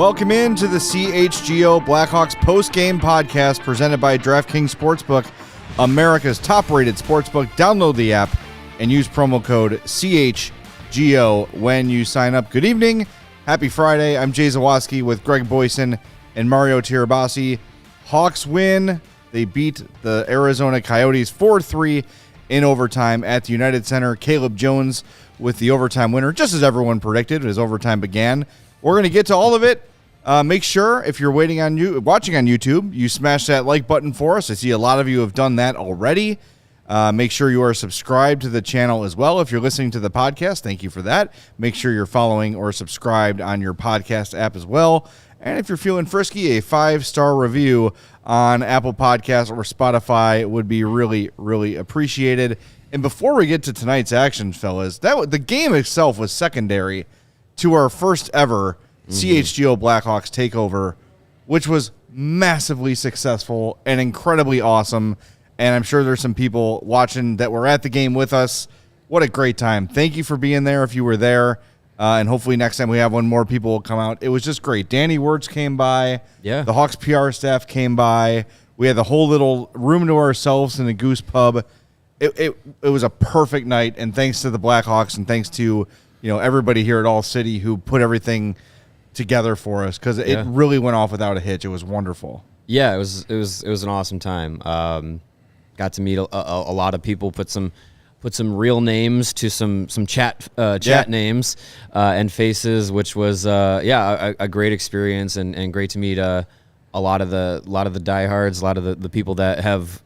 Welcome into the CHGO Blackhawks postgame podcast presented by DraftKings Sportsbook, America's top-rated sportsbook. Download the app and use promo code CHGO when you sign up. Good evening. Happy Friday. I'm Jay Zawaski with Greg Boysen and Mario Tirabassi. Hawks win. They beat the Arizona Coyotes 4-3 in overtime at the United Center. Caleb Jones with the overtime winner, just as everyone predicted as overtime began. We're going to get to all of it. Make sure if you're watching on YouTube, you smash that like button for us. I see a lot of you have done that already. Make sure you are subscribed to the channel as well. If you're listening to the podcast, thank you for that. Make sure you're following or subscribed on your podcast app as well. And if you're feeling frisky, a 5-star review on Apple Podcasts or Spotify would be really, really appreciated. And before we get to tonight's action, fellas, the game itself was secondary to our first ever CHGO Blackhawks takeover, which was massively successful and incredibly awesome. And I'm sure there's some people watching that were at the game with us. What a great time. Thank you for being there if you were there. And hopefully next time we have one, more people will come out. It was just great. Danny Wirtz came by. Yeah. The Hawks PR staff came by. We had the whole little room to ourselves in the Goose Pub. It was a perfect night, and thanks to the Blackhawks and thanks to everybody here at All City who put everything together for us, because it really went off without a hitch. It was wonderful. Yeah, it was an awesome time. Got to meet a lot of people. Put some real names to some chat names and faces, which was a great experience and great to meet a lot of the diehards, a lot of the people that have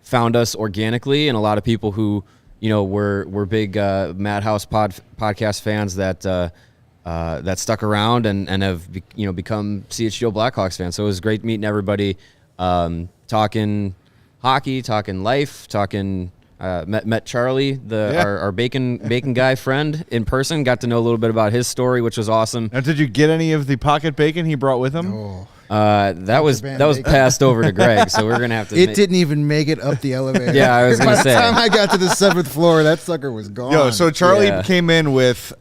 found us organically, and a lot of people who were big Madhouse podcast fans that stuck around and have become CHGO Blackhawks fans. So it was great meeting everybody, talking hockey, talking life, talking. Met Charlie, our bacon guy friend, in person. Got to know a little bit about his story, which was awesome. Now, did you get any of the pocket bacon he brought with him? No. That was passed over to Greg, so we're gonna have to. It didn't even make it up the elevator. Yeah, I was gonna say. By the time I got to the 7th floor, that sucker was gone. So Charlie came in with.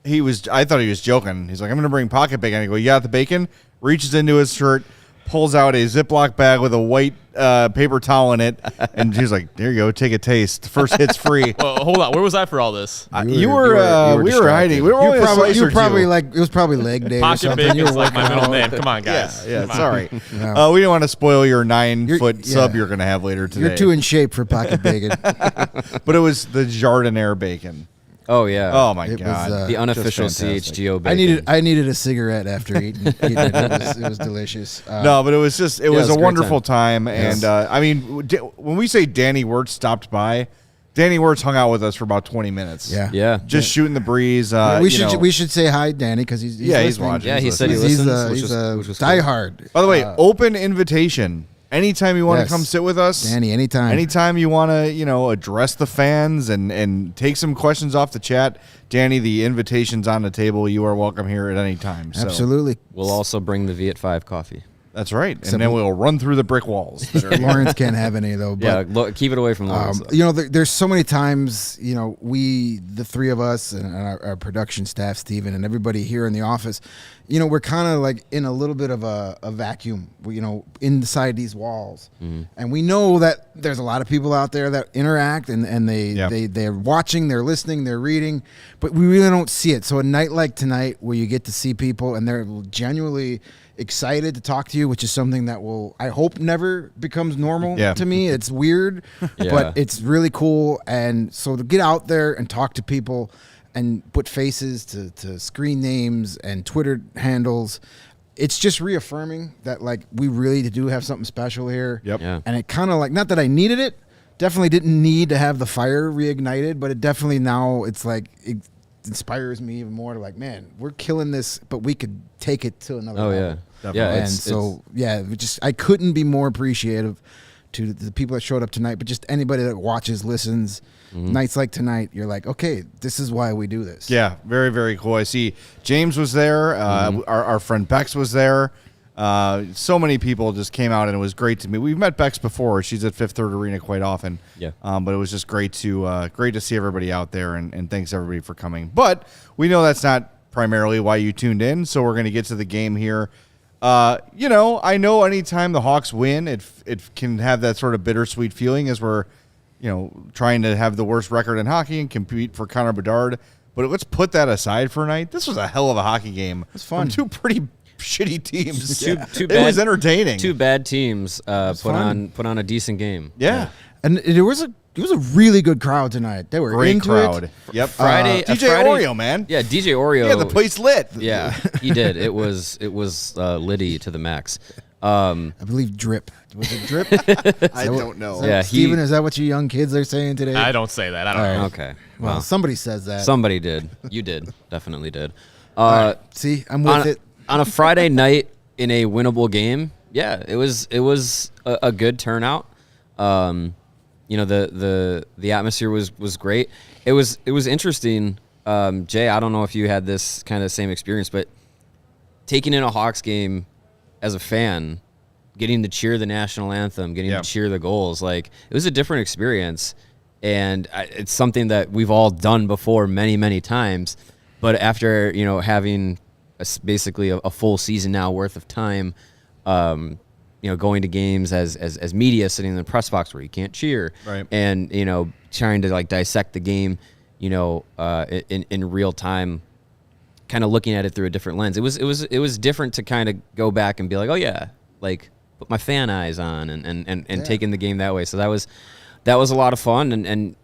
I thought he was joking. He's like, I'm gonna bring pocket bacon. I go, you got the bacon? Reaches into his shirt, pulls out a Ziploc bag with a white paper towel in it, and he's like, there you go, take a taste. First hit's free. Well, hold on, where was I for all this? We were hiding. We were only you were probably like, it was probably leg day or Pocket something. bacon is like my middle name. Come on, guys. Yeah, Come on. sorry. No. We didn't want to spoil your 9-foot sub you're going to have later today. You're too in shape for pocket bacon. But it was the Jardiniere bacon. Oh yeah. Oh my It God. was, the unofficial CHGO bacon. I needed a cigarette after eating it. It was delicious. No, but it was just it was it was a a wonderful great time. And I mean, when we say Danny Wirtz stopped by, Danny Wirtz hung out with us for about 20 minutes. Yeah. Just shooting the breeze. We should say hi, Danny, because he's listening. watching. Yeah, he said he He's listens. a which was cool. diehard. By the way, open invitation. Anytime you want to Yes. come sit with us, Danny, anytime. Anytime you want to, address the fans and take some questions off the chat, Danny, the invitation's on the table. You are welcome here at any time. So. Absolutely. We'll also bring the Viet 5 coffee. That's right. And then we'll run through the brick walls. Lawrence can't have any though. But, Keep it away from Lawrence. though. there's so many times, we, the three of us and our production staff, Steven, and everybody here in the office, we're kind of like in a little bit of a vacuum, inside these walls. Mm-hmm. And we know that there's a lot of people out there that interact and they're watching, they're listening, they're reading, but we really don't see it. So a night like tonight where you get to see people and they're genuinely excited to talk to you, which is something that I hope never becomes normal to me. It's weird, but it's really cool. And so to get out there and talk to people and put faces to screen names and Twitter handles, it's just reaffirming that we really do have something special here. Yep. Yeah. And it kind of not that I needed it, definitely didn't need to have the fire reignited, but it definitely now it's it inspires me even more to man, we're killing this, but we could take it to another level. Yeah. Definitely. And I couldn't be more appreciative to the people that showed up tonight, but just anybody that watches, listens. Nights like tonight, you're like, okay, this is why we do this. Yeah, very, very cool. I see James was there. Our friend Bex was there. So many people just came out, and it was great to meet. We've met Bex before. She's at Fifth Third Arena quite often. Yeah. But it was just great to see everybody out there, and thanks everybody for coming. But we know that's not primarily why you tuned in. So we're going to get to the game here. I know anytime the Hawks win, it can have that sort of bittersweet feeling as we're, trying to have the worst record in hockey and compete for Connor Bedard. But let's put that aside for a night. This was a hell of a hockey game. It was fun. From two pretty shitty teams. It was entertaining. Two bad teams put on a decent game. Yeah. And it was a really good crowd tonight. They were great into crowd. it. Yep. Friday, Oreo, man. Yeah, DJ Oreo. Yeah, the place lit. Yeah, he did. It was litty to the max. I believe drip. Was it drip? I don't know. Yeah, Steven, is that what you young kids are saying today? I don't say that. I don't know. Okay. Well, somebody says that. Somebody did. You did. Definitely did. Right. See, I'm with it. On a Friday night in a winnable game, yeah, it was a good turnout. The atmosphere was great. It was interesting. Jay, I don't know if you had this kind of same experience, but taking in a Hawks game as a fan, getting to cheer the national anthem, getting to cheer the goals, like it was a different experience. And it's something that we've all done before many, many times. But after, having basically a full season now worth of time, going to games as media, sitting in the press box where you can't cheer, right, and trying to like dissect the game, in real time, kind of looking at it through a different lens. It was different to kind of go back and be like, oh yeah, like put my fan eyes on and taking the game that way. So that was a lot of fun, and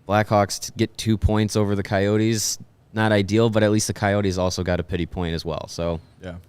Blackhawks get 2 points over the Coyotes. Not ideal, but at least the Coyotes also got a pity point as well. So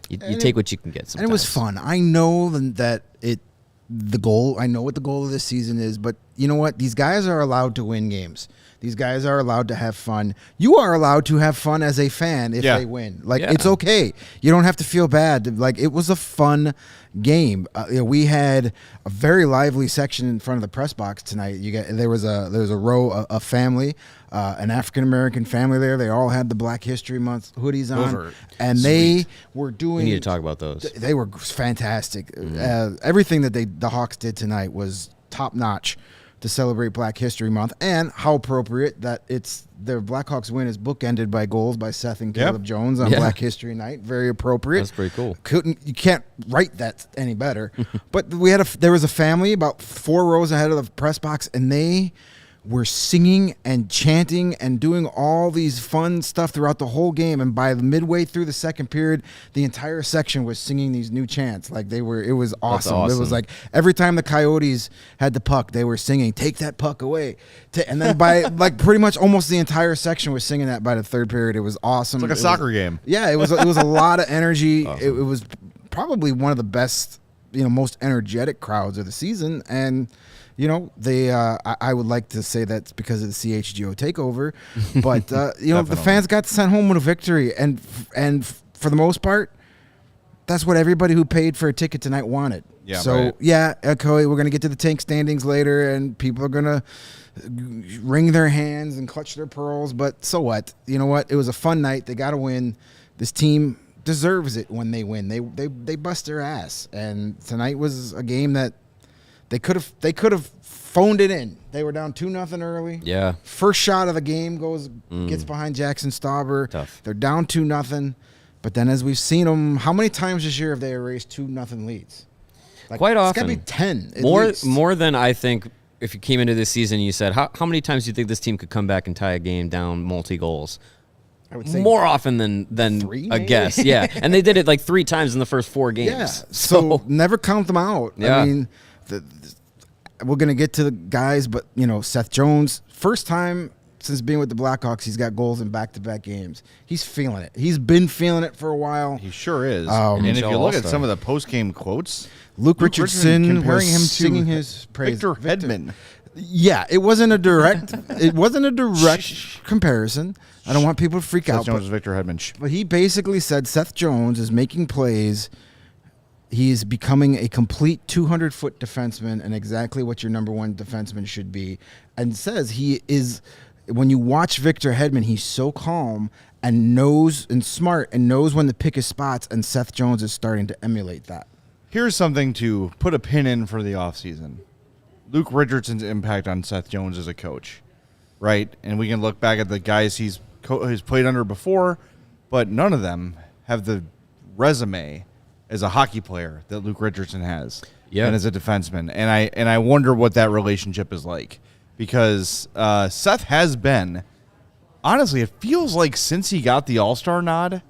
you take what you can get sometimes. And it was fun. I know that the goal, I know what the goal of this season is, but you know what? These guys are allowed to win games. These guys are allowed to have fun. You are allowed to have fun as a fan if they win. It's okay. You don't have to feel bad. Like, it was a fun game. We had a very lively section in front of the press box tonight. There was a row, a family, an African American family there. They all had the Black History Month hoodies on, and they were doing. We need to talk about those. They were fantastic. Everything that the Hawks did tonight was top notch to celebrate Black History Month, and how appropriate that their Blackhawks win is bookended by goals by Seth and Caleb Jones on Black History Night. Very appropriate. That's pretty cool. You can't write that any better. But there was a family about 4 rows ahead of the press box, and they were singing and chanting and doing all these fun stuff throughout the whole game. And by midway through the second period, the entire section was singing these new chants. Like it was awesome. It was like every time the Coyotes had the puck, they were singing, "Take that puck away." And then by like pretty much almost the entire section was singing that by the third period. It was awesome. It's like a soccer game. Yeah, it was a lot of energy. Awesome. It was probably one of the best, most energetic crowds of the season. And I would like to say that's because of the CHGO takeover, but the fans got sent home with a victory, and for the most part, that's what everybody who paid for a ticket tonight wanted. Yeah. So okay, we're gonna get to the tank standings later, and people are gonna wring their hands and clutch their pearls. But so what? You know what? It was a fun night. They got to win. This team deserves it when they win. They bust their ass, and tonight was a game that. They could have phoned it in. They were down 2-0 early. Yeah. First shot of the game gets behind Jaxson Stauber. Tough. They're down 2-0. But then as we've seen them, how many times this year have they erased 2-0 leads? Quite often. It's got to be 10 at least. More than I think if you came into this season and you said, how many times do you think this team could come back and tie a game down multi-goals? I would say more often than 3, a guess. Yeah. And they did it like 3 times in the first 4 games. Yeah. So never count them out. Yeah. I mean, we're going to get to the guys, but, Seth Jones, first time since being with the Blackhawks, he's got goals in back-to-back games. He's feeling it. He's been feeling it for a while. He sure is. And if you look at some of the post-game quotes, Luke Richardson comparing him to singing his praise. Victor Hedman. Yeah, it wasn't a direct comparison. I don't want people to freak out. Seth Jones is Victor Hedman. But he basically said Seth Jones is making plays. He's becoming a complete 200-foot defenseman and exactly what your number 1 defenseman should be. And says he is, when you watch Victor Hedman, he's so calm and knows and smart and knows when to pick his spots, and Seth Jones is starting to emulate that. Here's something to put a pin in for the offseason. Luke Richardson's impact on Seth Jones as a coach, right? And we can look back at the guys he's he's played under before, but none of them have the resume as a hockey player that Luke Richardson has, and as a defenseman. And I wonder what that relationship is like, because Seth has been, honestly, it feels like since he got the All-Star nod,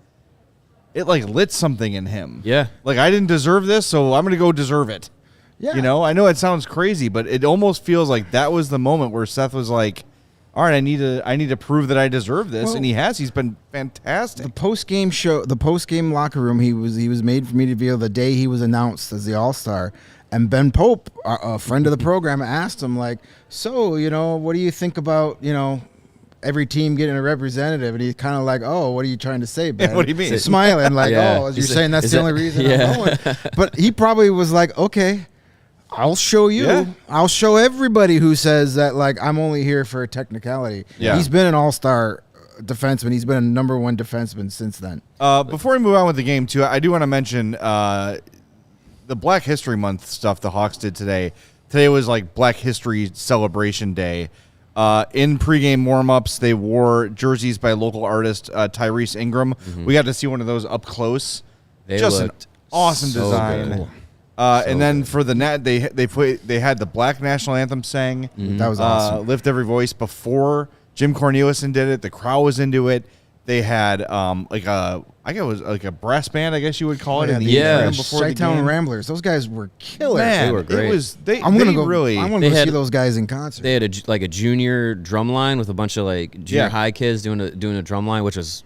it like lit something in him. Yeah. Like, I didn't deserve this, so I'm going to go deserve it. Yeah. You know, I know it sounds crazy, but it almost feels like that was the moment where Seth was like, all right, I need to prove that I deserve this, and he has. He's been fantastic. The post-game show, the post-game locker room, he was made for me to feel the day he was announced as the All-Star. And Ben Pope, a friend of the program, asked him, like, so, you know, what do you think about, you know, every team getting a representative? And he's kind of like, oh, what are you trying to say, Ben? What do you mean? Smiling, like, you're saying that's the only reason I'm going. But he probably was like, okay, I'll show you. Yeah. I'll show everybody who says that, like, I'm only here for a technicality. Yeah. He's been an all-star defenseman. He's been a number one defenseman since then. Before we move on with the game, too, I do want to mention the Black History Month stuff the Hawks did today. Today was, like, Black History Celebration Day. In pregame warm-ups, they wore jerseys by local artist Tyrese Ingram. Mm-hmm. We got to see one of those up close. Just an awesome design. Cool. And then for the net, they had the Black National Anthem sang. Mm-hmm. That was awesome. Lift Every Voice before Jim Cornelison did it. The crowd was into it. They had I guess it was like a brass band, I guess you would call it. Before the game. Ramblers. Those guys were killers. Man, they were great. I'm gonna go see those guys in concert. They had a junior drum line with a bunch of like junior high kids doing a drum line, which was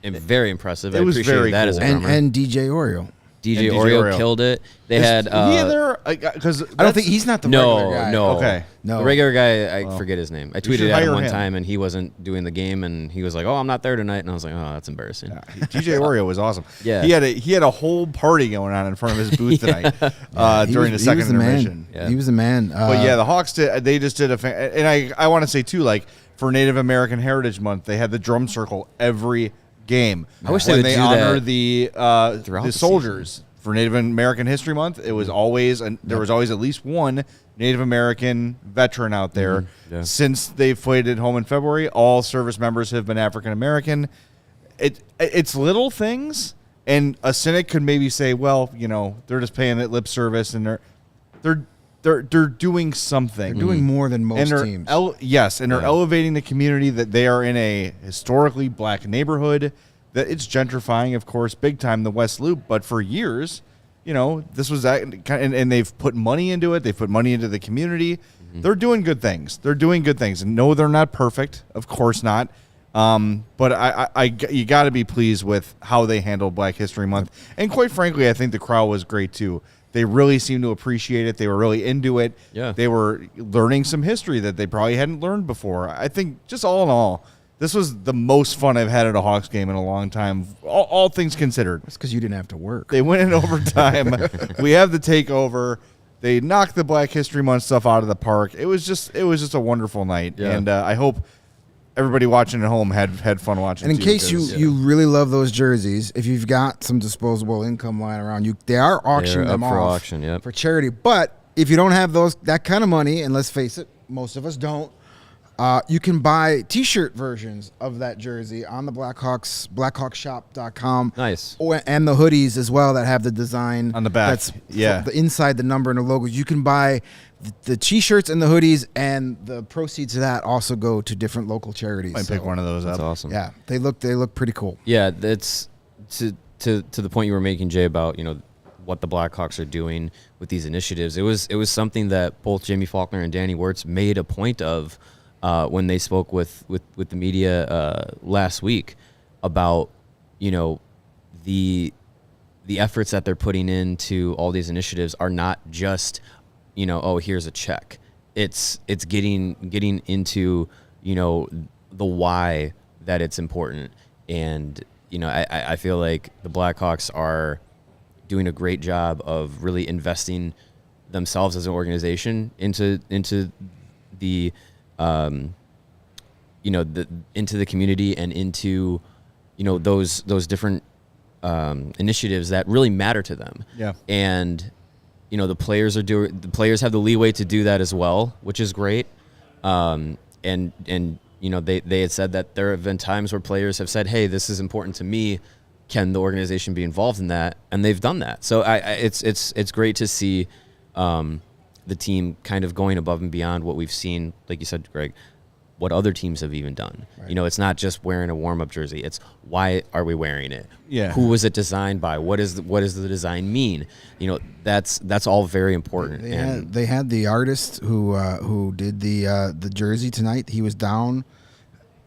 very impressive. I appreciated that cool. As a drummer. And DJ Oreo. DJ Oreo killed it. They had. Is he there? Because I don't think he's not the regular guy. No. Okay. No. The regular guy, I forget his name. I tweeted at him one time, and he wasn't doing the game, and he was like, "Oh, I'm not there tonight," and I was like, "Oh, that's embarrassing." Yeah, DJ Oreo was awesome. Yeah. He had a whole party going on in front of his booth tonight during the second intermission. He was the man. But yeah, the Hawks they just did and I want to say too, like for Native American Heritage Month, they had the drum circle every game. I wish they honor the soldiers. Season. For Native American History Month, it was always there was always at least one Native American veteran out there. Mm-hmm. Yeah. Since they've played at home in February, all service members have been African American. It's little things, and a cynic could maybe say, well, you know, they're just paying it lip service, and they're doing something. They're doing more than most teams. They're elevating the community, that they are in a historically black neighborhood. That it's gentrifying, of course, big time, the West Loop. But for years, you know, this was that, and they've put money into it. They've put money into the community. Mm-hmm. They're doing good things. And no, they're not perfect. Of course not. But you got to be pleased with how they handled Black History Month. And quite frankly, I think the crowd was great too. They really seemed to appreciate it. They were really into it. Yeah. They were learning some history that they probably hadn't learned before. I think just all in all, this was the most fun I've had at a Hawks game in a long time, all things considered. That's because you didn't have to work. They went in overtime. We have the takeover. They knocked the Black History Month stuff out of the park. It was just a wonderful night, and I hope everybody watching at home had fun watching. And in case you really love those jerseys, if you've got some disposable income lying around, they are auctioning them off for charity. But if you don't have that kind of money, and let's face it, most of us don't. You can buy T-shirt versions of that jersey on the blackhawkshop.com. Nice. And the hoodies as well that have the design on the back. That's the inside the number and the logos. You can buy the T-shirts and the hoodies, and the proceeds of that also go to different local charities. Might pick one of those up. That's awesome. Yeah, they look pretty cool. Yeah, that's to the point you were making, Jay, about what the Blackhawks are doing with these initiatives. It was something that both Jamie Faulkner and Danny Wirtz made a point of. When they spoke with the media last week about the efforts that they're putting into all these initiatives are not just here's a check. It's getting into the why that it's important, and I feel like the Blackhawks are doing a great job of really investing themselves as an organization into the into the community and into those different initiatives that really matter to them. Yeah. And the players have the leeway to do that as well, which is great. And they had said that there have been times where players have said, hey, this is important to me. Can the organization be involved in that? And they've done that. So it's great to see the team kind of going above and beyond what we've seen, like you said, Greg, what other teams have even done. Right. It's not just wearing a warm-up jersey. It's why are we wearing it? Yeah. Who was it designed by? What does the design mean? That's all very important. They had the artist who did the jersey tonight. He was down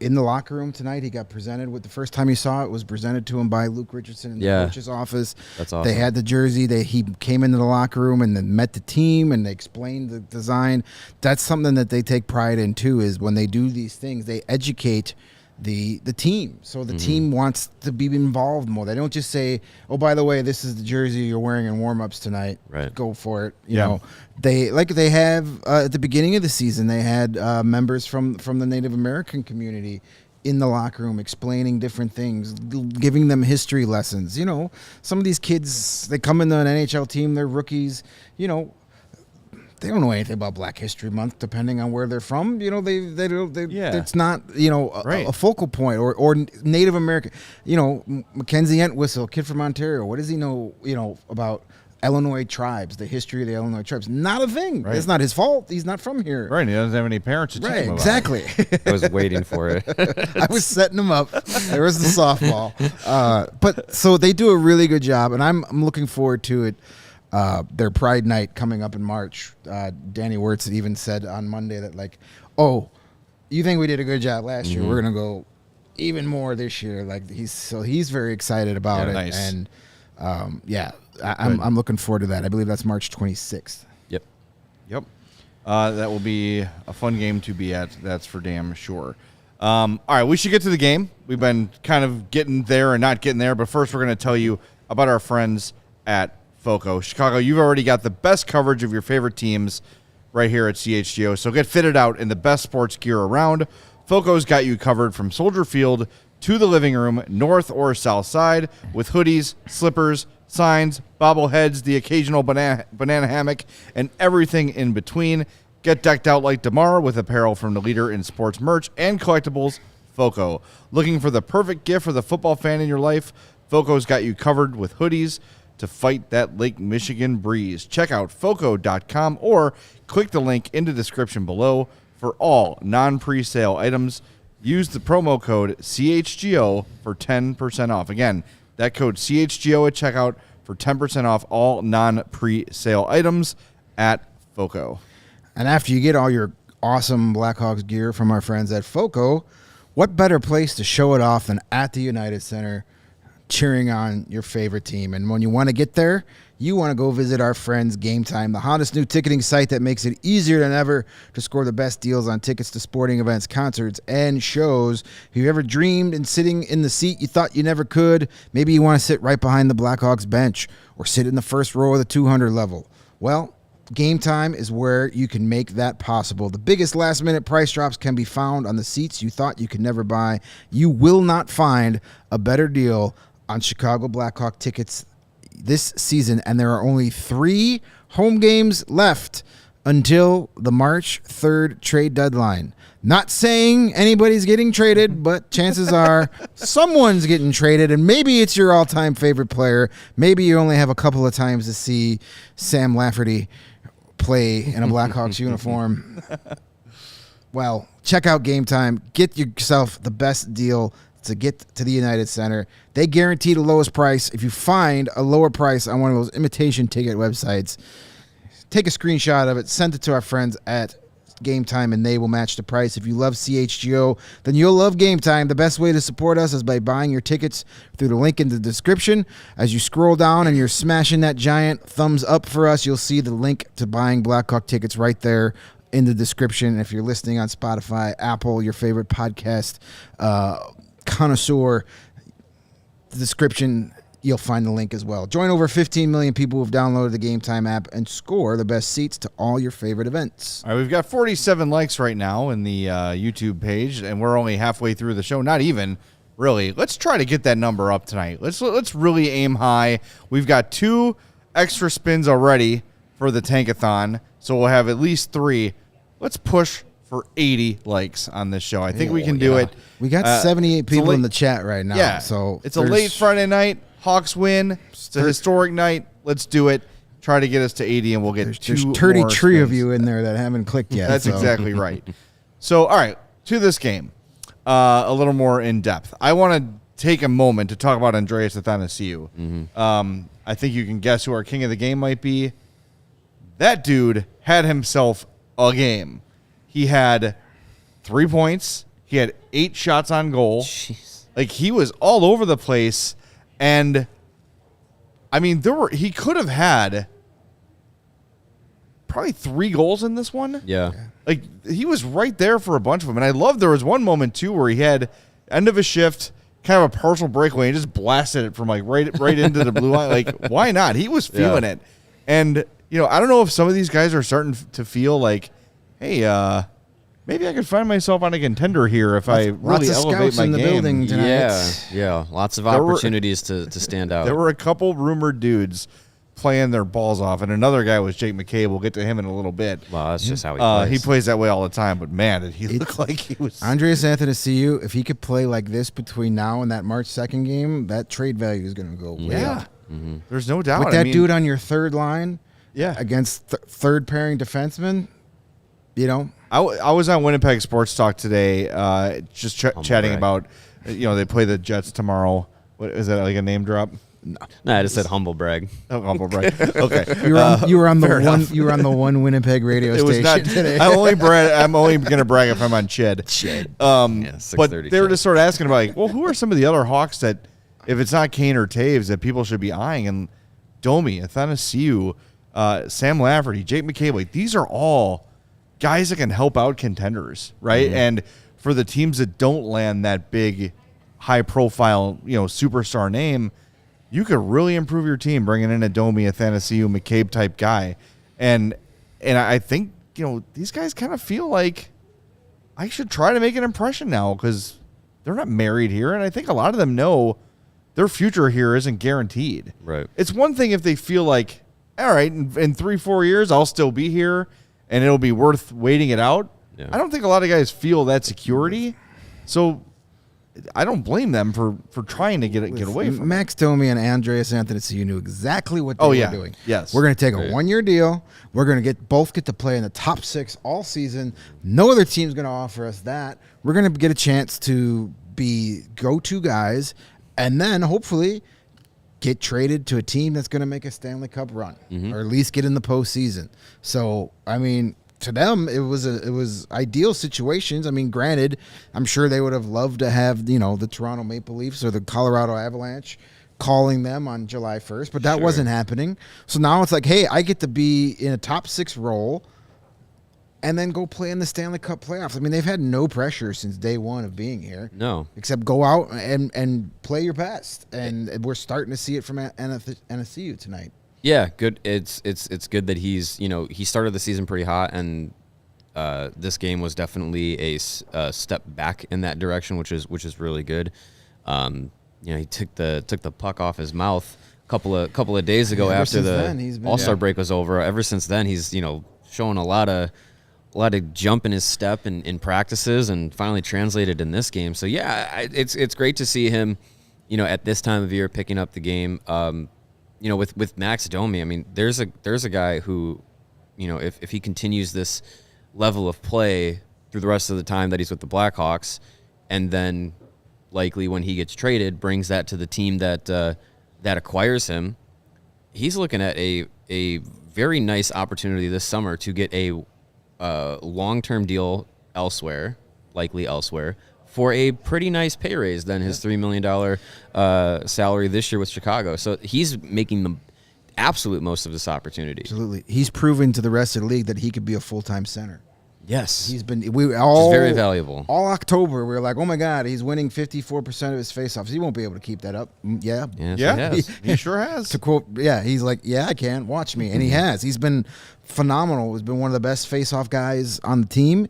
in the locker room tonight. He got presented with, the first time he saw it was presented to him by Luke Richardson in the coach's office. That's awesome. They had the jersey. He came into the locker room and then met the team and they explained the design. That's something that they take pride in too, is when they do these things, they educate the team. So the team wants to be involved more. They don't just say, oh, by the way, this is the jersey you're wearing in warm-ups tonight. Right. Go for it. You know, they have at the beginning of the season, they had members from the Native American community in the locker room explaining different things, giving them history lessons. Some of these kids, they come into an NHL team, they're rookies, they don't know anything about Black History Month, depending on where they're from. It's not, a focal point or Native American. Mackenzie Entwistle, kid from Ontario. What does he know, about Illinois tribes, the history of the Illinois tribes? Not a thing. Right. It's not his fault. He's not from here. Right. He doesn't have any parents to teach him about exactly. I was waiting for it. I was setting him up. There was the softball. But so they do a really good job, and I'm looking forward to it. Their Pride Night coming up in March. Danny Wirtz even said on Monday that, you think we did a good job last year? We're gonna go even more this year. He's very excited about it. Nice. And I'm looking forward to that. I believe that's March 26th. Yep. That will be a fun game to be at. That's for damn sure. All right, we should get to the game. We've been kind of getting there and not getting there, but first we're going to tell you about our friends at FOCO. Chicago, you've already got the best coverage of your favorite teams right here at CHGO, so get fitted out in the best sports gear around. FOCO's got you covered from Soldier Field to the living room, north or south side, with hoodies, slippers, signs, bobbleheads, the occasional banana hammock, and everything in between. Get decked out like tomorrow with apparel from the leader in sports merch and collectibles, FOCO. Looking for the perfect gift for the football fan in your life? FOCO's got you covered with hoodies to fight that Lake Michigan breeze. Check out FOCO.com or click the link in the description below for all non-presale items. Use the promo code CHGO for 10% off. Again, that code CHGO at checkout for 10% off all non-presale items at FOCO. And after you get all your awesome Blackhawks gear from our friends at FOCO, what better place to show it off than at the United Center, cheering on your favorite team? And when you want to get there, you want to go visit our friends Game Time, the hottest new ticketing site that makes it easier than ever to score the best deals on tickets to sporting events, concerts, and shows. Have you ever dreamed in sitting in the seat you thought you never could? Maybe you want to sit right behind the Blackhawks bench or sit in the first row of the 200 level. Well, Game Time is where you can make that possible. The biggest last-minute price drops can be found on the seats you thought you could never buy. You will not find a better deal on Chicago Blackhawk tickets this season, and there are only 3 home games left until the March 3rd trade deadline. Not saying anybody's getting traded, but chances are someone's getting traded, and maybe it's your all-time favorite player. Maybe you only have a couple of times to see Sam Lafferty play in a Blackhawks uniform. Well, check out Game Time. Get yourself the best deal to get to the United Center. They guarantee the lowest price. If you find a lower price on one of those imitation ticket websites, take a screenshot of it, send it to our friends at Game Time, and they will match the price. If you love CHGO, then you'll love Game Time. The best way to support us is by buying your tickets through the link in the description. As you scroll down and you're smashing that giant thumbs up for us, you'll see the link to buying Blackhawk tickets right there in the description. If you're listening on Spotify, Apple, your favorite podcast connoisseur, the description, you'll find the link as well. Join over 15 million people who have downloaded the Game Time app and score the best seats to all your favorite events. All right, we've got 47 likes right now in the YouTube page, and we're only halfway through the show. Not even, really. Let's try to get that number up tonight. Let's really aim high. We've got 2 extra spins already for the Tankathon, so we'll have at least 3. Let's push for 80 likes on this show. I think we can do it. We got 78 people in the chat right now. Yeah. So it's a late Friday night. Hawks win. It's a historic night. Let's do it. Try to get us to 80, and we'll get there's 33 of you in there that haven't clicked yet. That's exactly right. So, all right, to this game, a little more in depth. I want to take a moment to talk about Andreas Athanasiou. I think you can guess who our king of the game might be. That dude had himself a game. He had 3 points. He had 8 shots on goal. Jeez. Like, he was all over the place, and I mean, he could have had probably 3 goals in this one. Yeah. Like, he was right there for a bunch of them. And I love there was one moment, too, where he had end of a shift, kind of a partial breakaway, and just blasted it from, like, right into the blue line. Like, why not? He was feeling it. And, you know, I don't know if some of these guys are starting to feel like, hey, maybe I could find myself on a contender here if I really elevate my in the game. building tonight. Yeah. Lots of opportunities to stand out. There were a couple rumored dudes playing their balls off, and another guy was Jake McCabe. We'll get to him in a little bit. Well, that's just how he plays. He plays that way all the time, but man, did he look like he was... Andreas Athanasiou, if he could play like this between now and that March 2nd game, that trade value is going to go way up. There's no doubt. With that dude on your third line against third pairing defensemen, you know. I was on Winnipeg Sports Talk today just chatting about, you know, they play the Jets tomorrow. What is that, like a name drop? No, I just said humble brag. Oh, humble brag. Okay. You were on the one Winnipeg radio station today. I'm only going to brag if I'm on Ched. But they were just sort of asking about, like, well, who are some of the other Hawks that, if it's not Kane or Taves, that people should be eyeing? And Domi, Athanasiou, Sam Lafferty, Jake McCabe, like, these are all guys that can help out contenders, right? And for the teams that don't land that big, high-profile, you know, superstar name, you could really improve your team bringing in a Domi, Athanasiou, McCabe type guy. And I think, you know, these guys kind of feel like I should try to make an impression now because they're not married here, and I think a lot of them know their future here isn't guaranteed. Right. It's one thing if they feel like, all right, in 3-4 years I'll still be here and it'll be worth waiting it out. Yeah. I don't think a lot of guys feel that security, so I don't blame them for trying to get away from Max Domi and Andreas Athanasiou knew exactly what they were doing. Yes. We're going to take a 1-year deal. We're going to both get to play in the top 6 all season. No other team's going to offer us that. We're going to get a chance to be go-to guys and then hopefully get traded to a team that's going to make a Stanley Cup run or at least get in the postseason. So, I mean, to them, it was ideal situations. I mean, granted, I'm sure they would have loved to have, you know, the Toronto Maple Leafs or the Colorado Avalanche calling them on July 1st, but that wasn't happening. So now it's like, hey, I get to be in a top 6 role and then go play in the Stanley Cup playoffs. I mean, they've had no pressure since day one of being here. No. Except go out and play your best. And we're starting to see it from Athanasiou tonight. Yeah, good. It's good that he's, you know, he started the season pretty hot, and this game was definitely a step back in that direction, which is really good. You know, he took the puck off his mouth a couple of days ago after the All-Star break was over. Ever since then, he's, you know, showing a lot of jump in his step in practices, and finally translated in this game. So yeah, it's great to see him, you know, at this time of year picking up the game. You know, with Max Domi, I mean, there's a guy who, you know, if he continues this level of play through the rest of the time that he's with the Blackhawks, and then likely when he gets traded, brings that to the team that acquires him, he's looking at a very nice opportunity this summer to get a long-term deal elsewhere, likely elsewhere, for a pretty nice pay raise than his $3 million salary this year with Chicago. So he's making the absolute most of this opportunity. Absolutely. He's proven to the rest of the league that he could be a full-time center. Yes. He's been which is very valuable. All October, we were like, oh, my God, he's winning 54% of his faceoffs. He won't be able to keep that up. Yeah. He sure has. To quote, he's like, yeah, I can. Watch me. And he has. He's been phenomenal. He's been one of the best faceoff guys on the team.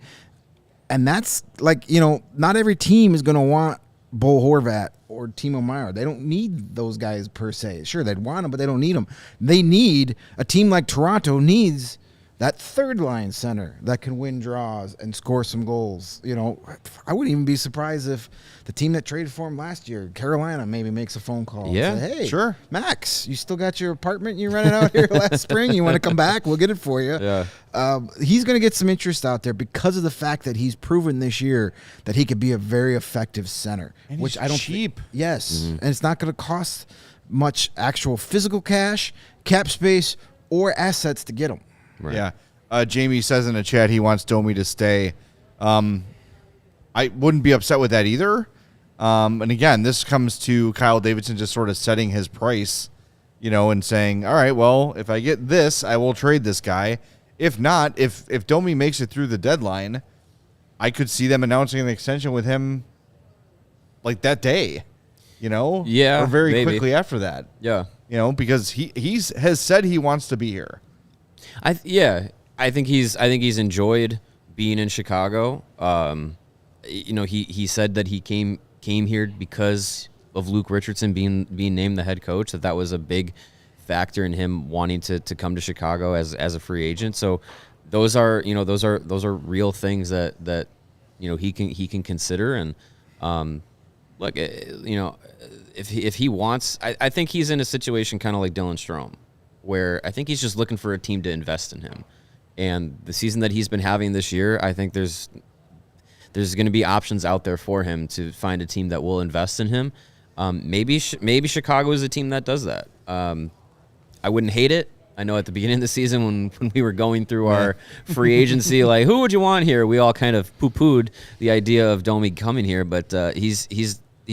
And that's like, you know, not every team is going to want Bo Horvat or Timo Meier. They don't need those guys per se. Sure, they'd want them, but they don't need them. They need, a team like Toronto needs that third line center that can win draws and score some goals. I wouldn't even be surprised if the team that traded for him last year, Carolina, maybe makes a phone call. Yeah, and say, hey, sure. Max, you still got your apartment you rented out here last spring? You want to come back? We'll get it for you. Yeah. He's going to get some interest out there because of the fact that he's proven this year that he could be a very effective center, and which he's I don't cheap. Yes, and it's not going to cost much actual physical cash, cap space, or assets to get him. Right. Yeah. Jamie says in the chat he wants Domi to stay. I wouldn't be upset with that either. And again, this comes to Kyle Davidson just sort of setting his price, and saying, all right, well, if I get this, I will trade this guy. If not, if Domi makes it through the deadline, I could see them announcing an extension with him like that day, Yeah, or very maybe. quickly after that. Yeah. Because he has said he wants to be here. I think he's enjoyed being in Chicago. He said that he came here because of Luke Richardson being named the head coach. That was a big factor in him wanting to come to Chicago as a free agent. So those are real things that he can consider. And look, if he wants, I think he's in a situation kind of like Dylan Strome, where I think he's just looking for a team to invest in him. And the season that he's been having this year, I think there's going to be options out there for him to find a team that will invest in him. Maybe Chicago is a team that does that. I wouldn't hate it. I know at the beginning of the season when we were going through our free agency, like, who would you want here? We all kind of poo-pooed the idea of Domi coming here, but he's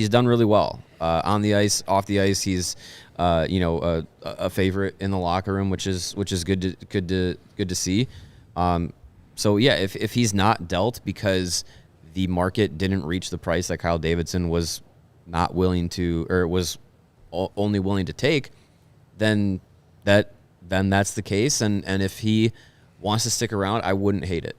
done really well. On the ice, off the ice, he's a favorite in the locker room, which is good to see. So yeah, if he's not dealt because the market didn't reach the price that Kyle Davidson was not willing to, or was only willing to take, then that's the case. And if he wants to stick around, I wouldn't hate it.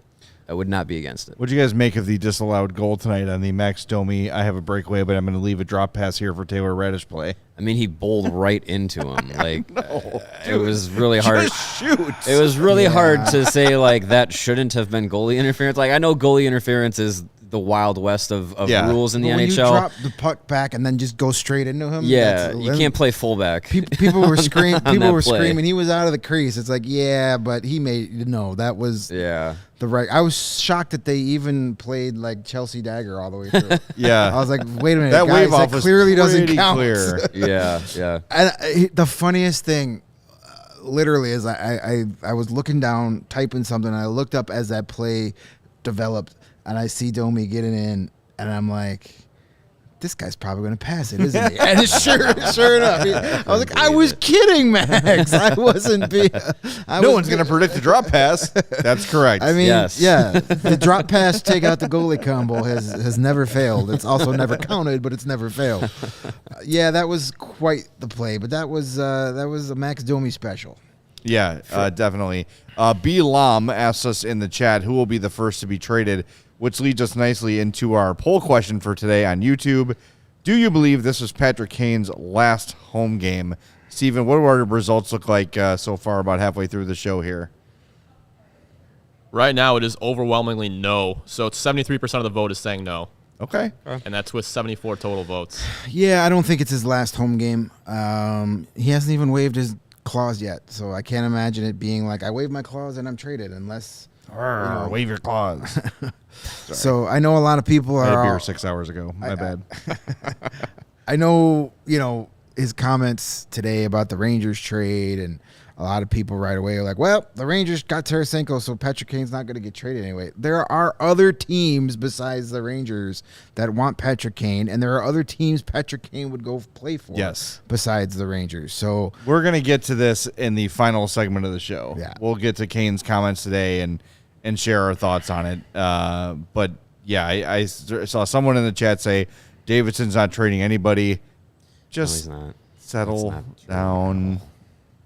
I would not be against it. What do you guys make of the disallowed goal tonight on the Max Domi? I have a breakaway, but I'm going to leave a drop pass here for Taylor Radish play. I mean, he bowled right into him. Like, it was really hard. Just shoot. It was really hard to say, like, that shouldn't have been goalie interference. Like, I know goalie interference is the Wild West of rules in the when NHL. You drop the puck back and then just go straight into him. Yeah, you can't play fullback. People were screaming. People were play. Screaming. He was out of the crease. It's like, yeah, but he made that was the right. I was shocked that they even played like Chelsea Dagger all the way through. Yeah, I was like, wait a minute, that guys, wave off that clearly doesn't count. Clear. Yeah. And the funniest thing, literally, is I was looking down, typing something, and I looked up as that play developed, and I see Domi getting in. And I'm like, this guy's probably going to pass it, isn't he? And sure enough, I was like, I was kidding, Max. I wasn't being. No one's going to predict a drop pass. That's correct. I mean, yes. Yeah, the drop pass, take out the goalie combo has never failed. It's also never counted, but it's never failed. Yeah, that was quite the play, but that was a Max Domi special. Yeah, definitely. B. Lam asks us in the chat who will be the first to be traded, which leads us nicely into our poll question for today on YouTube. Do you believe this was Patrick Kane's last home game? Steven, what do our results look like so far about halfway through the show here? Right now, it is overwhelmingly no. So it's 73% of the vote is saying no. Okay. And that's with 74 total votes. Yeah, I don't think it's his last home game. He hasn't even waived his clause yet, so I can't imagine it being like, I waived my clause and I'm traded, unless... waive your clause. So I know a lot of people I had are... a beer 6 hours ago. My bad. I know, his comments today about the Rangers trade, and a lot of people right away are like, well, the Rangers got Tarasenko, so Patrick Kane's not going to get traded anyway. There are other teams besides the Rangers that want Patrick Kane, and there are other teams Patrick Kane would go play for besides the Rangers. So we're going to get to this in the final segment of the show. Yeah. We'll get to Kane's comments today and share our thoughts on it. But, yeah, I saw someone in the chat say Davidson's not trading anybody. Just settle down.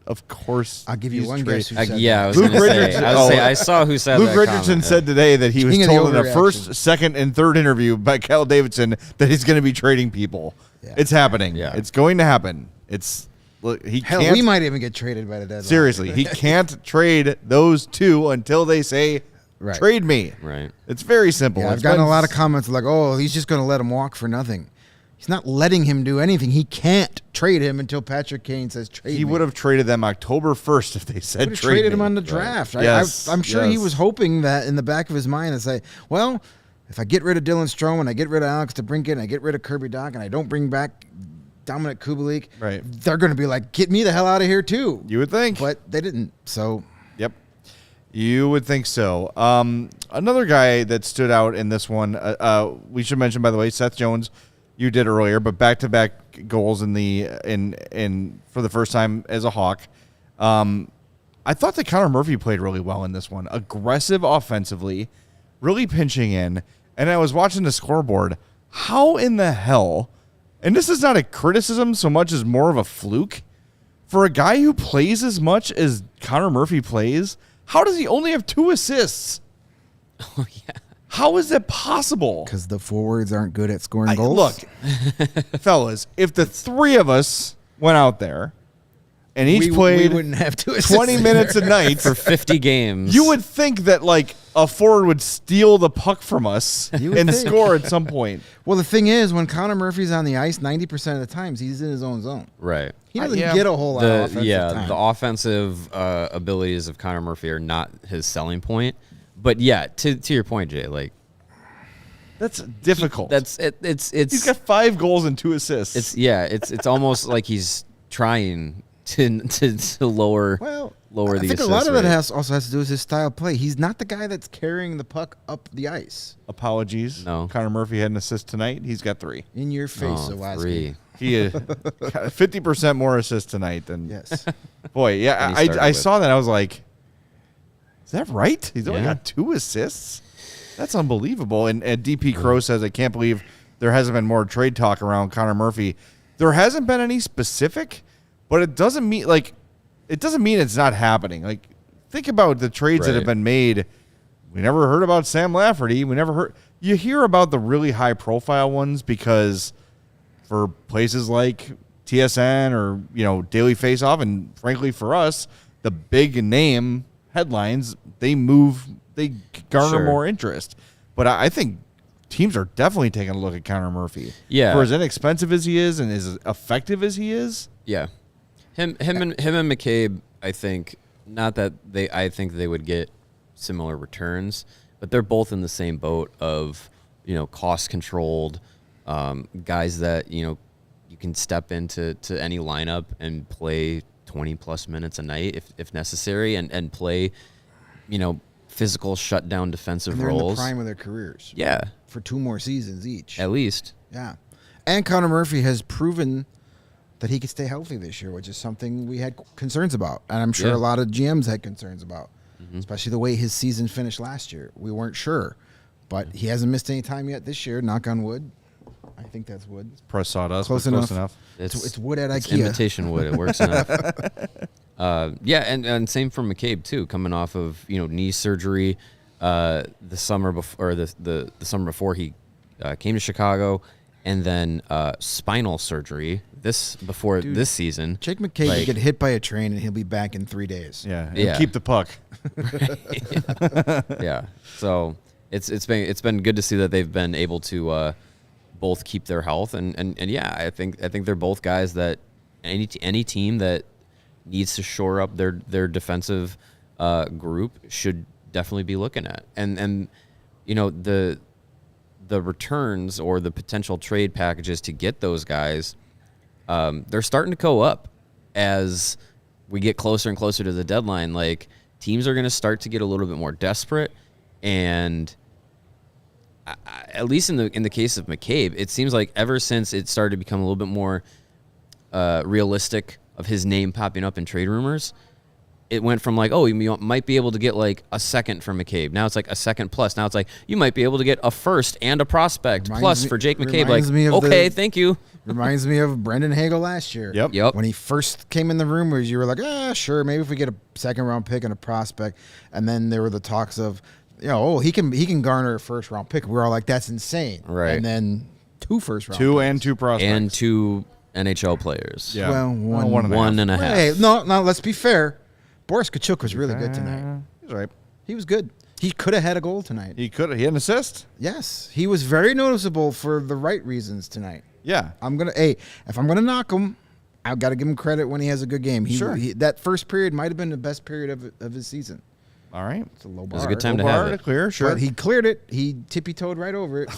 Of course. I'll give you one guess who said that. Yeah, I was going to say. I saw who said Luke that Richardson comment. said today that he was King of told in the the first, second, and third interview by Kyle Davidson that he's going to be trading people. Yeah. It's happening. Yeah. It's going to happen. It's look, he Hell, can't. we might even get traded by the deadline. Seriously, he can't trade those two until they say, trade me. Right. It's very simple. Yeah, I've gotten a lot of comments like, oh, he's just going to let him walk for nothing. He's not letting him do anything. He can't trade him until Patrick Kane says trade me. He would have traded them October 1st if they said trade traded him me. on the draft. Right. Yes, I'm sure he was hoping that in the back of his mind and say, well, if I get rid of Dylan Strome and I get rid of Alex DeBrincat and I get rid of Kirby Dach and I don't bring back Dominic Kubalik, they're going to be like, get me the hell out of here too. You would think. But they didn't. So, yep. You would think so. Another guy that stood out in this one, we should mention, by the way, Seth Jones, you did earlier, but back-to-back goals for the first time as a Hawk. I thought that Connor Murphy played really well in this one. Aggressive offensively, really pinching in. And I was watching the scoreboard. How in the hell, and this is not a criticism so much as more of a fluke, for a guy who plays as much as Connor Murphy plays, how does he only have 2 assists? Oh, yeah. How is that possible? because the forwards aren't good at scoring goals. Look, fellas, if the 3 of us went out there and each played we wouldn't have 2 assists 20 minutes a night For 50 games. you would think that like a forward would steal the puck from us You would and think. score at some point. Well, the thing is, when Connor Murphy's on the ice, 90% of the times he's in his own zone. Right. He doesn't Yeah. get a whole lot of offensive time. The offensive abilities of Connor Murphy are not his selling point. But yeah, to your point, Jay, like That's difficult. It's He's got 5 goals and 2 assists. It's almost like he's trying to lower I the think a assist lot of it rate. also has to do with his style of play. He's not the guy that's carrying the puck up the ice. Apologies. No. Connor Murphy had an assist tonight. He's got 3. In your face, Oh, Zawaski. 3. He got 50% more assists tonight than Yes. boy. Yeah, Than he started I with. saw that. I was like, is that right? He's only Yeah. got 2 assists. That's unbelievable. And DP Crow says, I can't believe there hasn't been more trade talk around Connor Murphy. There hasn't been any specific, but it doesn't mean it's not happening. Like, think about the trades that have Right. been made. We never heard about Sam Lafferty. You hear about the really high profile ones because for places like TSN or, Daily Faceoff, and frankly for us, the big name headlines, they garner Sure. more interest. But I think teams are definitely taking a look at Connor Murphy. Yeah. For as inexpensive as he is and as effective as he is. Yeah, him and McCabe. I think I think they would get similar returns, but they're both in the same boat of cost controlled guys that you can step into any lineup and play 20+ minutes a night if necessary and play physical shutdown defensive And they're in the roles. prime of their careers. Yeah, For 2 more seasons each. at least. Yeah. And Connor Murphy has proven that he could stay healthy this year, which is something we had concerns about. And I'm sure Yeah. a lot of GMs had concerns about, especially the way his season finished last year. We weren't sure. But he hasn't missed any time yet this year, knock on wood. I think that's wood. Press sawdust. Close but enough. It's wood at It's IKEA. imitation wood. It works enough. Yeah, and same for McCabe too, coming off of knee surgery the summer before, or the summer before he came to Chicago, and then spinal surgery this season. Jake McCabe could get hit by a train and he'll be back in 3 days. Yeah. And Yeah. keep the puck. Yeah, so it's been good to see that they've been able to both keep their health and yeah, I think they're both guys that any team that needs to shore up their defensive group should definitely be looking at. And the returns or the potential trade packages to get those guys, they're starting to go up as we get closer and closer to the deadline. Like, teams are going to start to get a little bit more desperate, and at least in the case of McCabe, it seems like ever since it started to become a little bit more realistic of his name popping up in trade rumors, it went from like, oh, you might be able to get like a second for McCabe. Now it's like a second plus. Now it's like you might be able to get a first and a prospect for Jake McCabe. Like, okay, thank you. Reminds me of Brendan Hagel last year. Yep. When he first came in the rumors, you were like, sure, maybe if we get a second-round pick and a prospect. And then there were the talks of, he can garner a first-round pick. We're all like, that's insane. Right. And then 2 first-round 2 picks. and 2 prospects. And NHL players. Yeah. Well, One and a half. Hey, no, let's be fair. Boris Kachuk was really good tonight. He's right. He was good. He could have had a goal tonight. He had an assist. Yes, he was very noticeable for the right reasons tonight. Yeah. If I'm gonna knock him, I've got to give him credit when he has a good game. That first period might have been the best period of his season. All right. It's a low bar. It was a good time to have it. Clear, sure. But he cleared it. He tippy-toed right over it.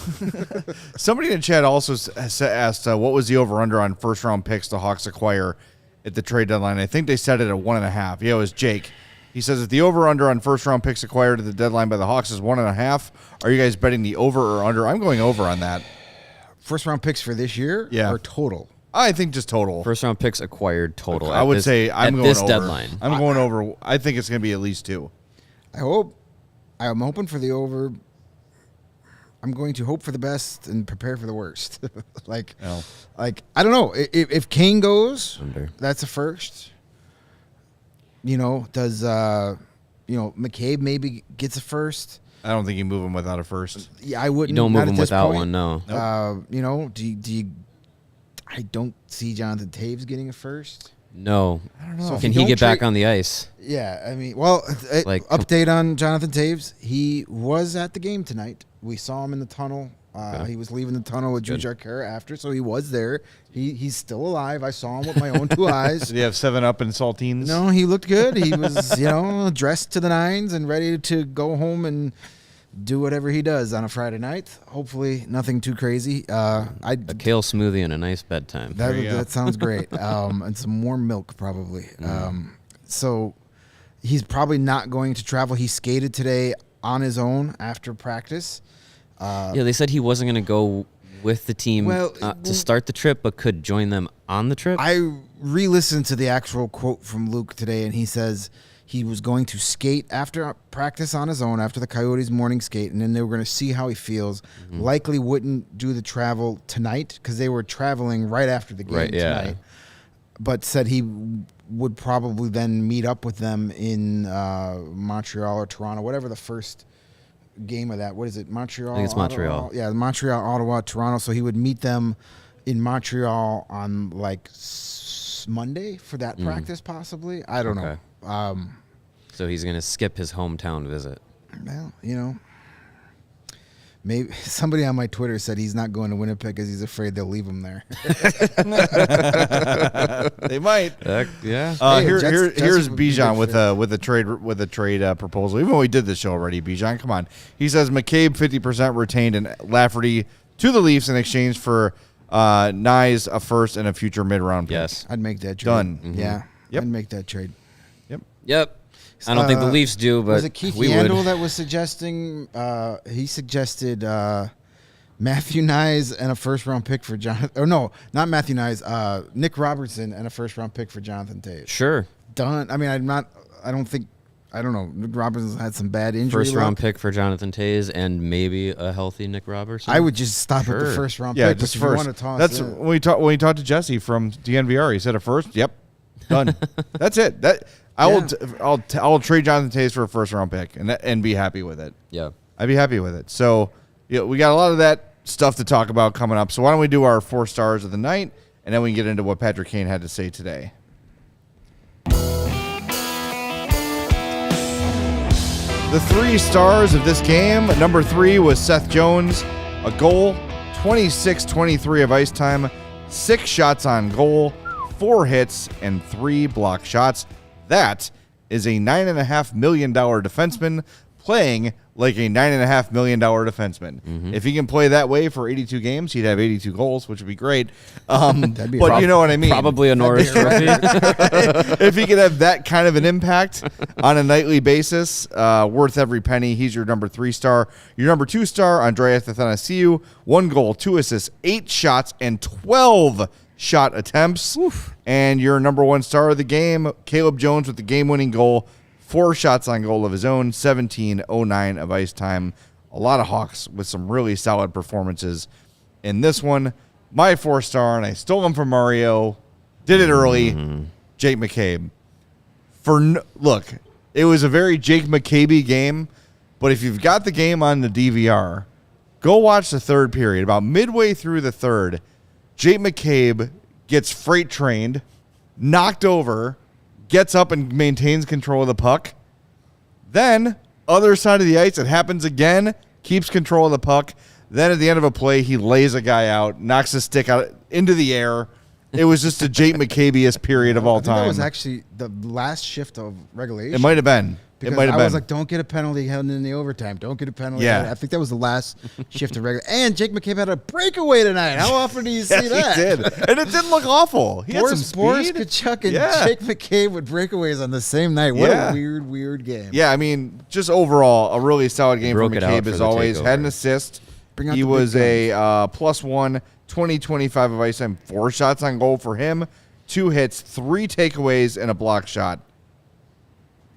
Somebody in the chat also asked what was the over-under on first-round picks the Hawks acquire at the trade deadline. I think they set it at 1.5. Yeah, it was Jake. He says if the over-under on first-round picks acquired at the deadline by the Hawks is 1.5, are you guys betting the over or under? I'm going over on that. First-round picks for this year or total? I think just total. First round picks acquired total. I would say I'm going this over. Deadline. I'm going over. I think it's going to be at least 2. I'm hoping for the over. I'm going to hope for the best and prepare for the worst. I don't know. If Kane goes, Under. that's a first. Does McCabe maybe gets a first? I don't think you move him without a first. Yeah, I wouldn't. You don't move not him at this without point. one, no. Nope. Do you? I don't see Jonathan Taves getting a first. No. I don't know. So if Can you he get don't back on the ice? Yeah, I mean, update on Jonathan Taves. He was at the game tonight. We saw him in the tunnel. He was leaving the tunnel with Drew Jarkera after, so he was there. He's still alive. I saw him with my own 2 eyes. Did he have 7-Up and saltines? No, he looked good. He was, dressed to the nines and ready to go home and do whatever he does on a Friday night. Hopefully nothing too crazy. A kale smoothie and a nice bedtime. That sounds great. And some warm milk probably. So he's probably not going to travel. He skated today on his own after practice. They said he wasn't going to go with the team to start the trip, but could join them on the trip. I re-listened to the actual quote from Luke today, and he says he was going to skate after practice on his own after the Coyotes morning skate, and then they were going to see how he feels. Mm-hmm. Likely wouldn't do the travel tonight because they were traveling right after the game tonight. But said he would probably then meet up with them in Montreal or Toronto, whatever the first game of that. What is it? Montreal? I think it's Montreal. Ottawa? Yeah, Montreal, Ottawa, Toronto. So he would meet them in Montreal on Monday for that practice, possibly. I don't know. So he's going to skip his hometown visit. Well, maybe somebody on my Twitter said he's not going to Winnipeg because he's afraid they'll leave him there. They might. Yeah. Here's Bijan with a trade proposal. Even though we did this show already, Bijan, come on. He says McCabe 50% retained and Lafferty to the Leafs in exchange for Nyes, a first, and a future mid-round pick. Yes. I'd make that trade. Done. Mm-hmm. Yeah. I'd make that trade. Yep. I don't think the Leafs do, but was it Keith Yandel that was suggesting? He suggested Matthew Nyes and a first-round pick for Jonathan. Or no, not Matthew Nyes. Nick Robertson and a first-round pick for Jonathan Taves. Sure. Done. I mean, I don't know. Nick Robertson had some bad injury. First-round pick for Jonathan Taves and maybe a healthy Nick Robertson. I would just stop at the first-round pick. Yeah, just if first. You want to toss That's when we talked to Jesse from DNVR. He said a first. Yep. Done. That's it. I'll trade Jonathan Taves for a first-round pick and be happy with it. Yeah. I'd be happy with it. So we got a lot of that stuff to talk about coming up. So why don't we do our 4 stars of the night, and then we can get into what Patrick Kane had to say today. The 3 stars of this game. Number 3 was Seth Jones. A goal, 26-23 of ice time, 6 shots on goal, 4 hits, and 3 block shots. That is a $9.5 million defenseman playing like a $9.5 million defenseman. Mm-hmm. If he can play that way for 82 games, he'd have 82 goals, which would be great. But you know what I mean. Probably a Norris Trophy. If he could have that kind of an impact on a nightly basis, worth every penny. He's your number 3 star. Your number 2 star, Andreas Athanasiou, 1 goal, 2 assists, 8 shots, and 12 shot attempts. Oof. And your number 1 star of the game, Caleb Jones with the game-winning goal, 4 shots on goal of his own, 17:09 of ice time. A lot of Hawks with some really solid performances in this one. My 4 star, and I stole him from Mario, did it early, Jake McCabe. Look, it was a very Jake McCabe game, but if you've got the game on the DVR, go watch the third period. About midway through the third, Jake McCabe gets freight trained, knocked over, gets up and maintains control of the puck. Then, other side of the ice, it happens again, keeps control of the puck. Then at the end of a play, he lays a guy out, knocks his stick out into the air. It was just a Jake McCabe-iest period of all time. That was actually the last shift of regulation. It might have been. Because it might have been. I was like, don't get a penalty heading in the overtime. Don't get a penalty. Yeah. I think that was the last shift of regular. And Jake McCabe had a breakaway tonight. How often do you see that? He did. And it didn't look awful. He had some speed. Boris Tkachuk and Jake McCabe with breakaways on the same night. What a weird game. Yeah, I mean, just overall, a really solid game for McCabe as always. Had an assist. He was a +1, 20-25 of ice time, 4 shots on goal for him, 2 hits, 3 takeaways, and a block shot.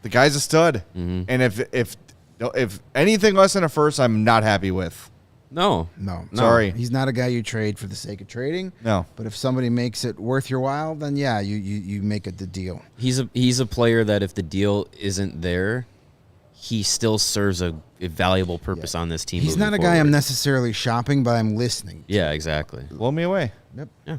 The guy's a stud, and if anything less than a first, I'm not happy with. No. Sorry, he's not a guy you trade for the sake of trading. No, but if somebody makes it worth your while, then yeah, you make it the deal. He's a player that if the deal isn't there, he still serves a valuable purpose on this team. He's not a guy I'm necessarily shopping, but I'm listening to. Yeah, exactly. Blow me away. Yep. Yeah.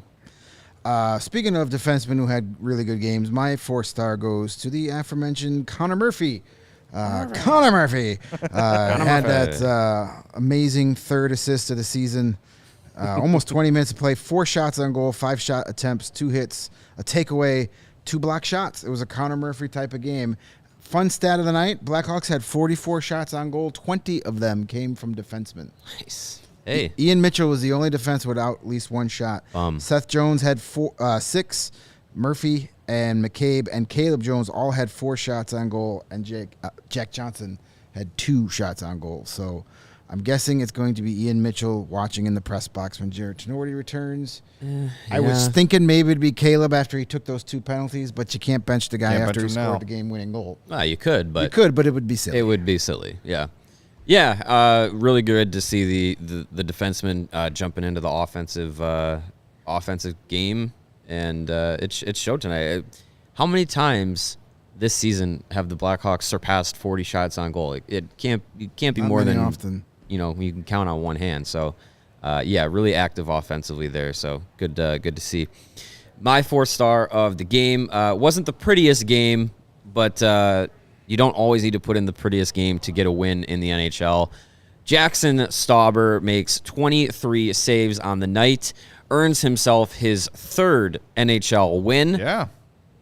Speaking of defensemen who had really good games, my 4-star goes to the aforementioned Connor Murphy. Connor Murphy had that amazing 3rd assist of the season. Almost 20 minutes to play, 4 shots on goal, 5 shot attempts, 2 hits, a takeaway, 2 block shots. It was a Connor Murphy type of game. Fun stat of the night, Blackhawks had 44 shots on goal. 20 of them came from defensemen. Nice. Hey. Ian Mitchell was the only defense without at least 1 shot. Seth Jones had 6. Murphy and McCabe and Caleb Jones all had 4 shots on goal, and Jack Johnson had 2 shots on goal. So I'm guessing it's going to be Ian Mitchell watching in the press box when Jared Tenorti returns. I was thinking maybe it'd be Caleb after he took those 2 penalties, but you can't bench the guy after he scored the game-winning goal. You could, but it would be silly. It would be silly, yeah. Yeah, really good to see the defenseman jumping into the offensive game, and it showed tonight. How many times this season have the Blackhawks surpassed 40 shots on goal? It can't be more than often. You can count on one hand. So, really active offensively there. So good to see. My 4-star of the game wasn't the prettiest game, but you don't always need to put in the prettiest game to get a win in the NHL. Jaxson Stauber makes 23 saves on the night, earns himself his 3rd NHL win. Yeah.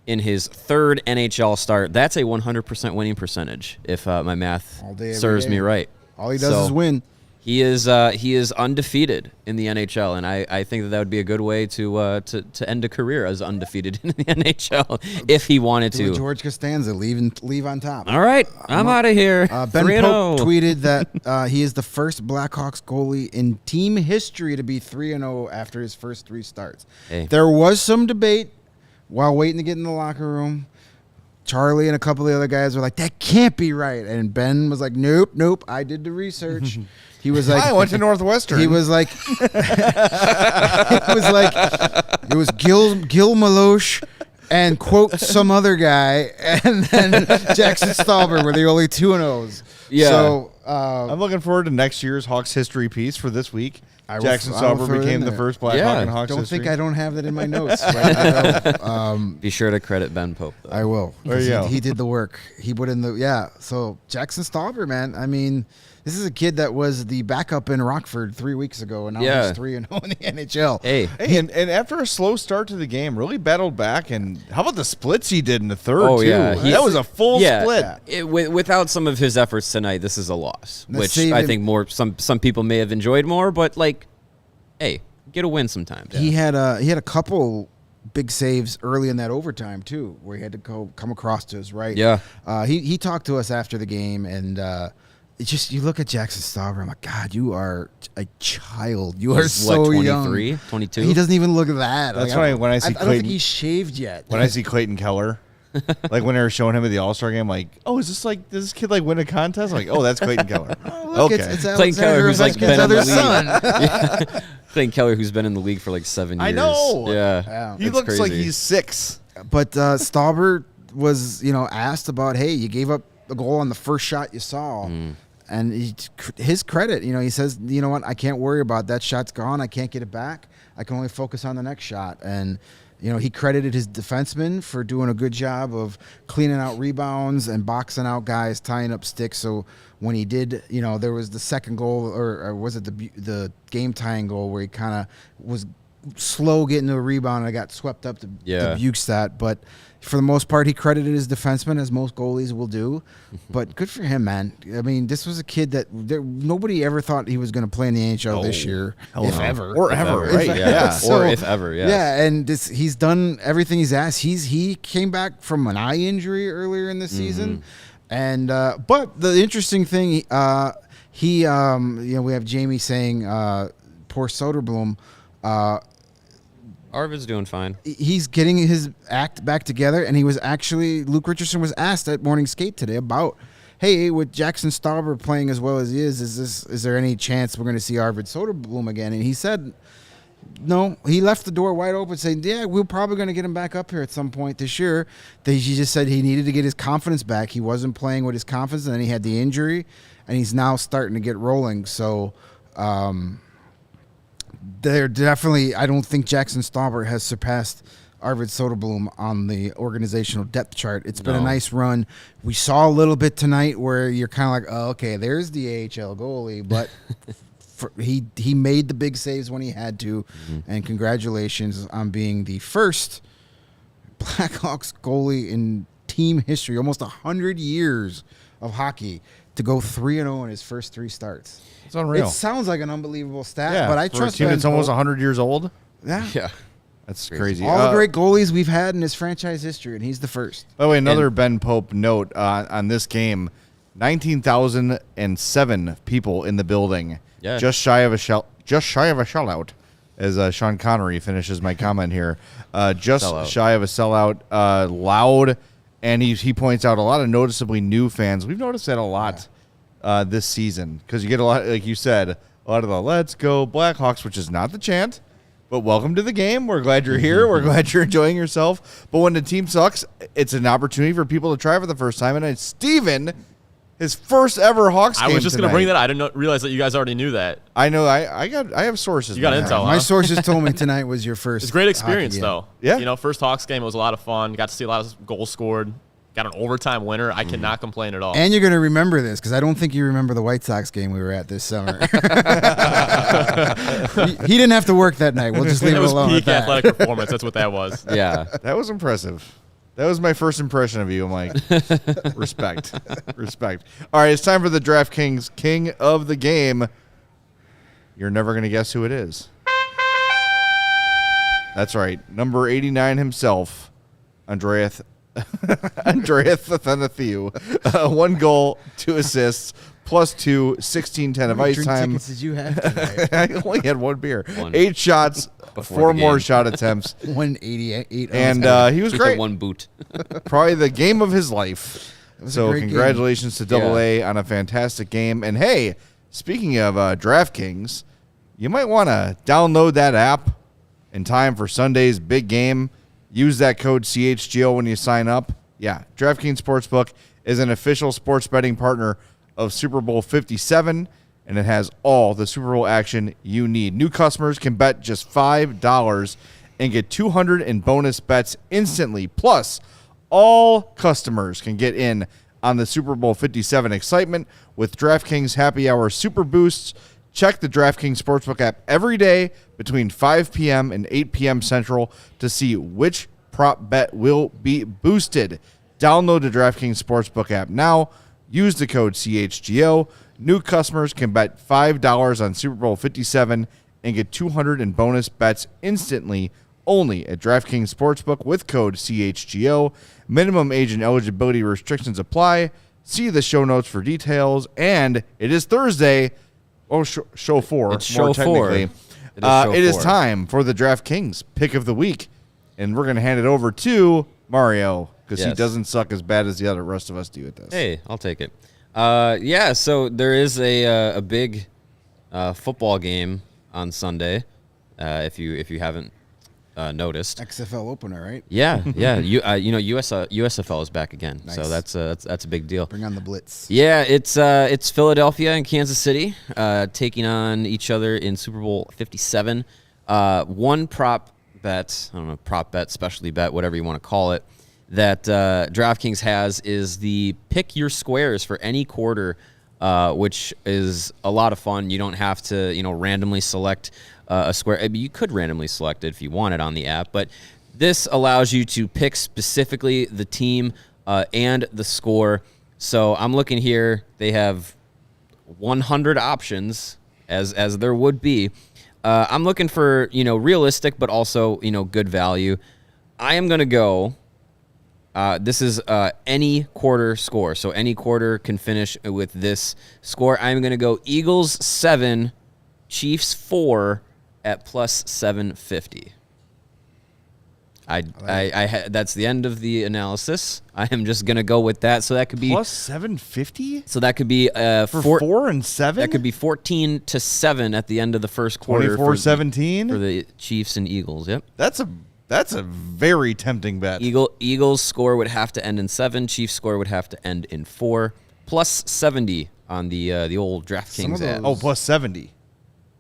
In his 3rd NHL start. That's a 100% winning percentage, if my math serves me right. All he does is win. He is undefeated in the NHL, and I think that would be a good way to end a career as undefeated in the NHL if he wanted to. George Costanza, leave on top. All right, I'm out of here. Ben Pope tweeted that he is the first Blackhawks goalie in team history to be 3-0 after his first 3 starts. Hey. There was some debate while waiting to get in the locker room. Charlie and a couple of the other guys were like, that can't be right. And Ben was like, nope, I did the research. He was like, I went to Northwestern. He was like, it was Gil Maloche and quote some other guy, and then Jaxson Stauber were the only 2-0s. Yeah. So I'm looking forward to next year's Hawks history piece for this week. Jaxson Stauber became the first Blackhawk in Hawks history. Don't think I don't have that in my notes. Right? Be sure to credit Ben Pope, though. I will. There you go. He did the work. He put in so Jaxson Stauber, man. I mean, this is a kid that was the backup in Rockford 3 weeks ago, and now he's 3-0 in the NHL. Hey, and after a slow start to the game, really battled back. And how about the splits he did in the 3rd, too? Yeah. That was a full split. Without some of his efforts tonight, this is a loss, which I think some people may have enjoyed more, but hey, get a win sometimes. He had a couple big saves early in that overtime too, where he had to come across to his right. Yeah. He talked to us after the game, and it's just, you look at Jaxson Stauber, I'm like, God, you are a child. You are so 23, young. 22? He doesn't even look that. That's when I see Clayton. I don't think he's shaved yet. When I see Clayton Keller, like when they were showing him at the All-Star game, like, does this kid win a contest? I'm like, that's Clayton Keller. Look, okay. It's Clayton Keller, who's been in the son. Clayton Keller, who's been in the league for 7 years. I know. Yeah. He looks like he's 6. But Stauber was, asked about, hey, you gave up a goal on the first shot you saw. And his credit, he says, you know what, I can't worry about that. Shot's gone. I can't get it back. I can only focus on the next shot. And, he credited his defensemen for doing a good job of cleaning out rebounds and boxing out guys, tying up sticks. So when he did, there was the second goal, or was it the game-tying goal where he kind of was slow getting to a rebound and I got swept up to Bukestad. But for the most part, he credited his defensemen, as most goalies will do. But good for him, man. I mean, this was a kid that nobody ever thought he was going to play in the NHL this year, if ever. Or ever, right? Or if ever, yes. Yeah, and he's done everything he's asked. He came back from an eye injury earlier in the season. And but the interesting thing, we have Jamie saying, poor Soderblom, Arvid's doing fine. He's getting his act back together, and Luke Richardson was asked at morning skate today about, hey, with Jaxson Stauber playing as well as he is there any chance we're going to see Arvid Soderblom again? And he said, no. He left the door wide open, saying, yeah, we're probably going to get him back up here at some point this year. He just said he needed to get his confidence back. He wasn't playing with his confidence, and then he had the injury, and he's now starting to get rolling. So, they're definitely, I don't think Jaxson Stauber has surpassed Arvid Soderblom on the organizational depth chart. It's been a nice run. We saw a little bit tonight where you're kind of like, oh, okay, there's the AHL goalie, but he made the big saves when he had to, and congratulations on being the first Blackhawks goalie in team history, almost 100 years of hockey, to go 3-0 in his first 3 starts. It's unreal. It sounds like an unbelievable stat, but I trust him. It's almost Pope. 100 years old. Yeah. That's crazy. All the great goalies we've had in his franchise history, and he's the first. By the way, another Ben Pope note on this game: 19,007 people in the building. Yeah. Just shy of a sellout, as Sean Connery finishes my comment here. Just sellout. Shy of a sellout. Loud, and he points out a lot of noticeably new fans. We've noticed that a lot. This season, because you get a lot, like you said, a lot of the "Let's Go Blackhawks," which is not the chant, but welcome to the game. We're glad you're here. We're glad you're enjoying yourself. But when the team sucks, it's an opportunity for people to try for the first time. And it's Steven, his first ever Hawks game. I was just going to bring tonight. that up. I didn't realize that you guys already knew that. I know. I have sources. You got man. intel. My sources told me tonight was your first. It's a great experience, hockey game. though. Yeah. First Hawks game, it was a lot of fun. Got to see a lot of goals scored. Got an overtime winner. I cannot complain at all. And you're going to remember this, because I don't think you remember the White Sox game we were at this summer. He didn't have to work that night. We'll just leave it alone. It was at peak that. athletic performance. That's what that was. Yeah. That was impressive. That was my first impression of you. I'm like, respect. All right, it's time for the DraftKings King of the Game. You're never going to guess who it is. That's right. Number 89 himself, Andreas Athanasiou. 1 goal, 2 assists, +2, 16-10 of ice time. Tickets did you have tonight? I only had 1 beer. 1. 8 shots, Before 4 the more game. shot attempts. 188. And he was With great. the 1 boot. Probably the game of his life. was a So great congratulations to Double A on a fantastic game. And hey, speaking of DraftKings, you might want to download that app in time for Sunday's big game. Use that code CHGO when you sign up. Yeah, DraftKings Sportsbook is an official sports betting partner of Super Bowl 57, and it has all the Super Bowl action you need. New customers can bet just $5 and get $200 in bonus bets instantly. Plus, all customers can get in on the Super Bowl 57 excitement with DraftKings Happy Hour Super Boosts. Check the DraftKings Sportsbook app every day between 5 p.m. and 8 p.m. Central to see which prop bet will be boosted. Download the DraftKings Sportsbook app now. Use the code CHGO. New customers can bet $5 on Super Bowl 57 and get $200 in bonus bets instantly only at DraftKings Sportsbook with code CHGO. Minimum age and eligibility restrictions apply. See the show notes for details. And it is Thursday. Oh, show 4. It's more show 4. technically. It It is is time for the DraftKings pick of the week. And we're going to hand it over to Mario because he Yes. doesn't suck as bad as the other rest of us do at this. Hey, I'll take it. Yeah, so there is a big football game on Sunday. If you haven't noticed. XFL opener, right? Yeah. USFL is back again, Nice. so that's a big deal. Bring on the Blitz. Yeah, it's Philadelphia and Kansas City taking on each other in Super Bowl 57. One prop bet, I don't know, prop bet, specialty bet, whatever you want to call it, that DraftKings has is the pick your squares for any quarter, which is a lot of fun. You don't have to, randomly select a square. I mean, you could randomly select it if you want it on the app, but this allows you to pick specifically the team and the score. So I'm looking here. They have 100 options, as there would be. I'm looking for, realistic, but also, good value. I am going to go. This is any quarter score. So any quarter can finish with this score. I'm going to go Eagles 7, Chiefs 4 at plus 750. That's the end of the analysis. I am just going to go with that. So that could be plus 750. So that could be for 4 and 7. That could be 14-7 at the end of the first quarter. 24-17 for the Chiefs and Eagles. Yep. That's a very tempting bet. Eagles score would have to end in 7. Chiefs score would have to end in 4. Plus 70 on the old DraftKings app. Oh, plus 70.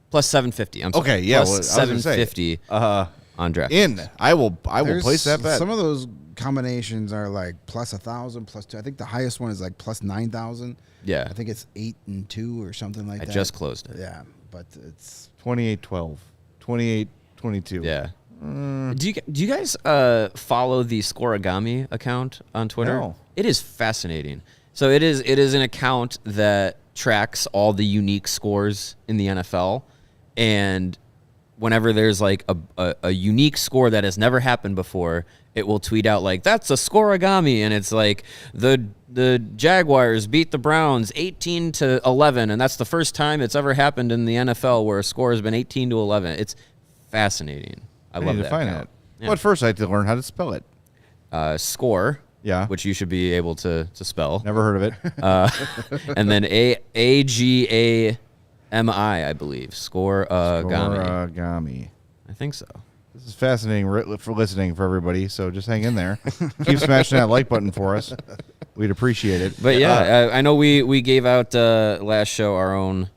Plus 750. I'm sorry. Okay, yeah. Plus 750 on DraftKings. I will place that bet. Some of those combinations are like plus 1,000, plus 2. I think the highest one is like plus 9,000. Yeah. I think it's 8 and 2 or something like that. I just closed it. Yeah, but it's 28-12, 28-22. Yeah. Do you guys follow the Scoregami account on Twitter? No. It is fascinating. So it is an account that tracks all the unique scores in the NFL, and whenever there's like a unique score that has never happened before, it will tweet out like, that's a Scoregami, and it's like the Jaguars beat the Browns 18-11, and that's the first time it's ever happened in the NFL where a score has been 18-11. It's fascinating. I love need that. to find account. it. Yeah. Well, at first I had to learn how to spell it. Score. Yeah. Which you should be able to spell. Never heard of it. And then Agami, I believe. Scoregami. I think so. This is fascinating for listening for everybody, so just hang in there. Keep smashing that like button for us. We'd appreciate it. But yeah, I know we gave out last show our own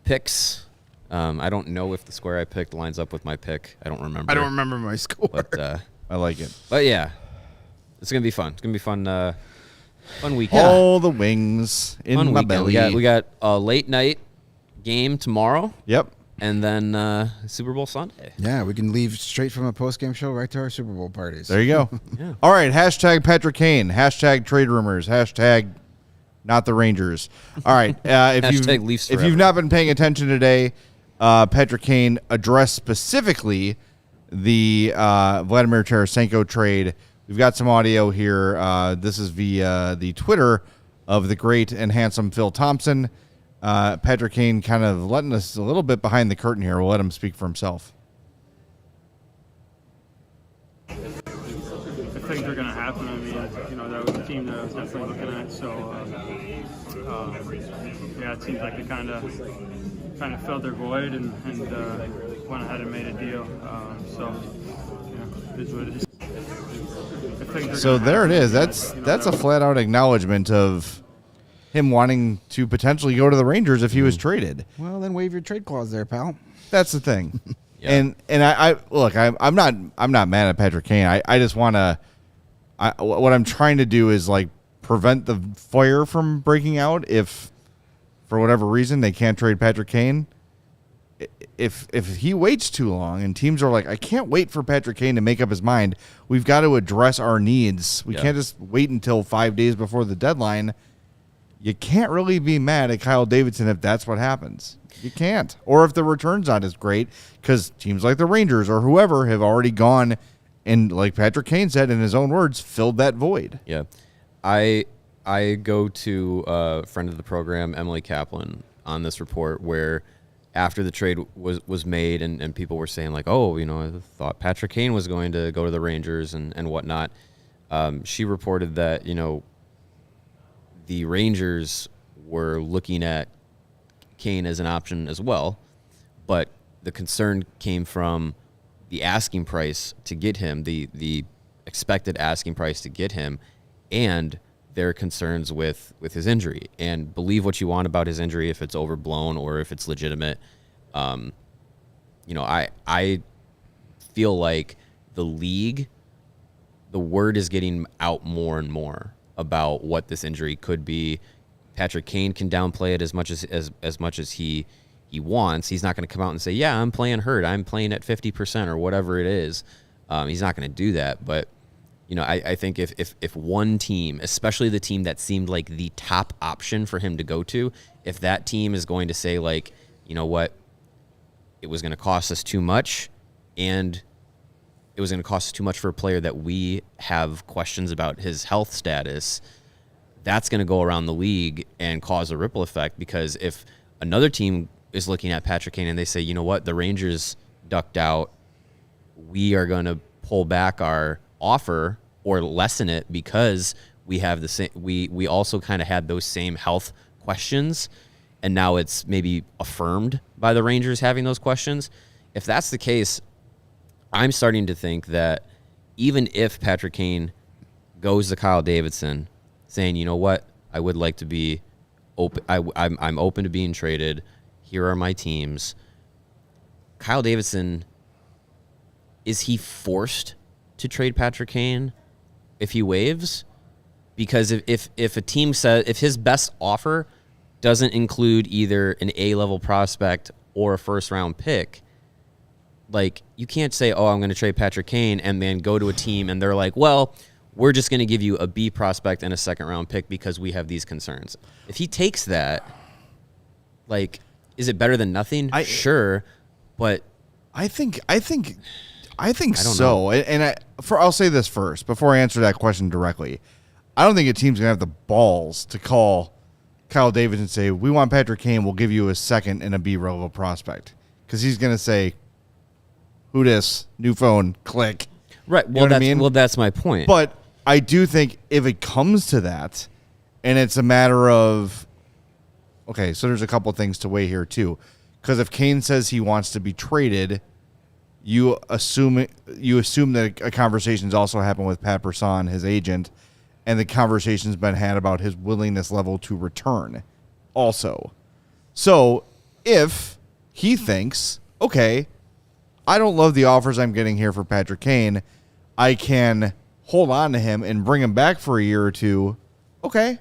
picks. I don't know if the square I picked lines up with my pick. I don't remember. I don't remember my score. But I like it. But yeah, it's gonna be fun. It's gonna be fun. Fun weekend. All the wings in fun my weekend. belly. We got a late night game tomorrow. Yep. And then Super Bowl Sunday. Yeah, we can leave straight from a post-game show right to our Super Bowl parties. There you go. Yeah. All right. Hashtag Patrick Kane. Hashtag trade rumors. Hashtag not the Rangers. All right. Hashtag Leafs if forever. you've not been paying attention today, Patrick Kane addressed specifically the Vladimir Tarasenko trade. We've got some audio here. This is via the Twitter of the great and handsome Phil Thompson. Patrick Kane kind of letting us a little bit behind the curtain here. We'll let him speak for himself. If things are going to happen, I mean, that was a team that I was definitely looking at. So, yeah, it seems like they kind of filled their void and went ahead and made a deal. It is what it is. So there it is. That's a flat out acknowledgement of him wanting to potentially go to the Rangers if he was traded. Well, then waive your trade clause there, pal. That's the thing. Yeah. And I look, I'm not mad at Patrick Kane. I just want to. What I'm trying to do is like prevent the fire from breaking out. If for whatever reason they can't trade Patrick Kane, if he waits too long and teams are like, I can't wait for Patrick Kane to make up his mind. We've got to address our needs. We can't just wait until 5 days before the deadline. You can't really be mad at Kyle Davidson if that's what happens. You can't. Or if the return's not as great, because teams like the Rangers or whoever have already gone and, like Patrick Kane said in his own words, filled that void. Yeah. I go to a friend of the program, Emily Kaplan, on this report where after the trade was made and people were saying like, oh, I thought Patrick Kane was going to go to the Rangers and whatnot. She reported that, the Rangers were looking at Kane as an option as well, but the concern came from the asking price to get him, the expected asking price to get him, and their concerns with his injury. And believe what you want about his injury, if it's overblown or if it's legitimate. I feel like the league, the word is getting out more and more about what this injury could be. Patrick Kane can downplay it as much as he wants. He's not going to come out and say, yeah, I'm playing hurt, I'm playing at 50% or whatever it is. He's not going to do that. But I think if one team, especially the team that seemed like the top option for him to go to, if that team is going to say, like, you know what, it was going to cost us too much, and it was going to cost us too much for a player that we have questions about his health status, that's going to go around the league and cause a ripple effect. Because if another team is looking at Patrick Kane and they say, you know what, the Rangers ducked out, we are going to pull back our offer or lessen it because we have the same, we also kind of had those same health questions, and now it's maybe affirmed by the Rangers having those questions. If that's the case, I'm starting to think that even if Patrick Kane goes to Kyle Davidson saying, you know what, I would like to be open, I'm open to being traded, here are my teams, Kyle Davidson, is he forced to trade Patrick Kane if he waives? Because if a team says, if his best offer doesn't include either an A-level prospect or a first-round pick, like, you can't say, oh, I'm going to trade Patrick Kane and then go to a team and they're like, well, we're just going to give you a B prospect and a second-round pick because we have these concerns. If he takes that, like, is it better than nothing? Sure, but I think so. And I'll say this first before I answer that question directly. I don't think a team's going to have the balls to call Kyle Davidson and say, we want Patrick Kane, we'll give you a second and a B-level prospect. Because he's going to say, who dis, new phone, click. Right. You know what I mean? Well, that's my point. But I do think if it comes to that, and it's a matter of, okay, so there's a couple things to weigh here too. Because if Kane says he wants to be traded, you assume that a conversation's also happened with Pat Brisson, his agent, and the conversation's been had about his willingness level to return also. So if he thinks, okay, I don't love the offers I'm getting here for Patrick Kane, I can hold on to him and bring him back for a year or two, okay.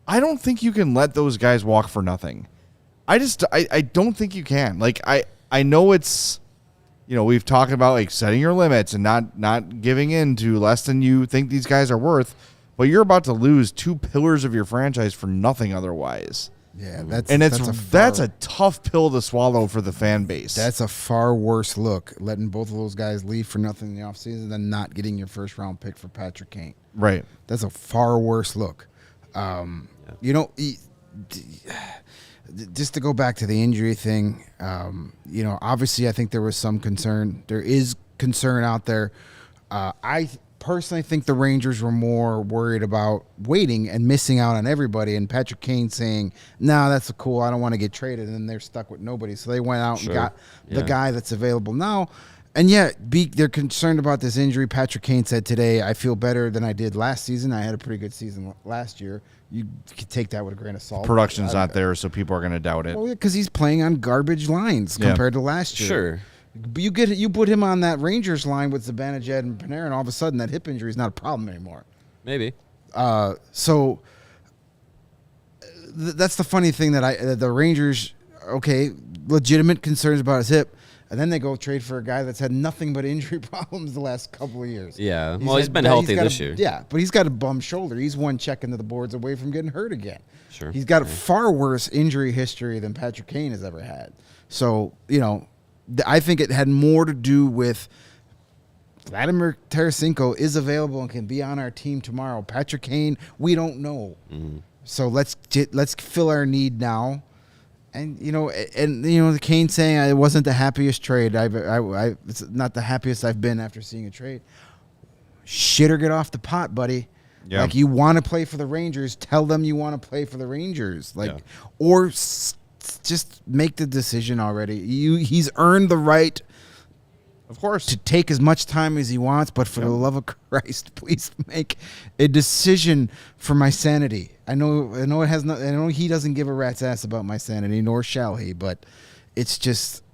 I don't think you can let those guys walk for nothing. I don't think you can. Like, I know it's, we've talked about, like, setting your limits and not giving in to less than you think these guys are worth, but you're about to lose two pillars of your franchise for nothing otherwise. Yeah, that's a tough pill to swallow for the fan base. That's a far worse look, letting both of those guys leave for nothing in the offseason than not getting your first-round pick for Patrick Kane. Right. That's a far worse look. Just to go back to the injury thing, obviously I think there was some concern. There is concern out there. I personally think the Rangers were more worried about waiting and missing out on everybody, and Patrick Kane saying, no, that's cool, I don't want to get traded, and then they're stuck with nobody. So they went out and got the guy that's available now. And yet, they're concerned about this injury. Patrick Kane said today, I feel better than I did last season. I had a pretty good season last year. You could take that with a grain of salt. Production's not there, so people are going to doubt it. Well, because he's playing on garbage lines compared to last year. Sure. But you put him on that Rangers line with Zibanejad and Panarin, and all of a sudden that hip injury is not a problem anymore. Maybe. So that's the funny thing that the Rangers, okay, legitimate concerns about his hip, and then they go trade for a guy that's had nothing but injury problems the last couple of years. Yeah, he's been healthy this year. Yeah, but he's got a bum shoulder. He's one check into the boards away from getting hurt again. Sure. He's got a far worse injury history than Patrick Kane has ever had. So, I think it had more to do with Vladimir Tarasenko is available and can be on our team tomorrow. Patrick Kane, we don't know. Mm-hmm. So let's fill our need now. And the Kane saying it wasn't the happiest trade. It's not the happiest I've been after seeing a trade. Shit or get off the pot, buddy. Yeah. Like, you want to play for the Rangers, tell them you want to play for the Rangers. Or just make the decision already. He's earned the right Of course. To take as much time as he wants, but for the love of Christ, please make a decision for my sanity. I know it has not. I know he doesn't give a rat's ass about my sanity, nor shall he. But it's just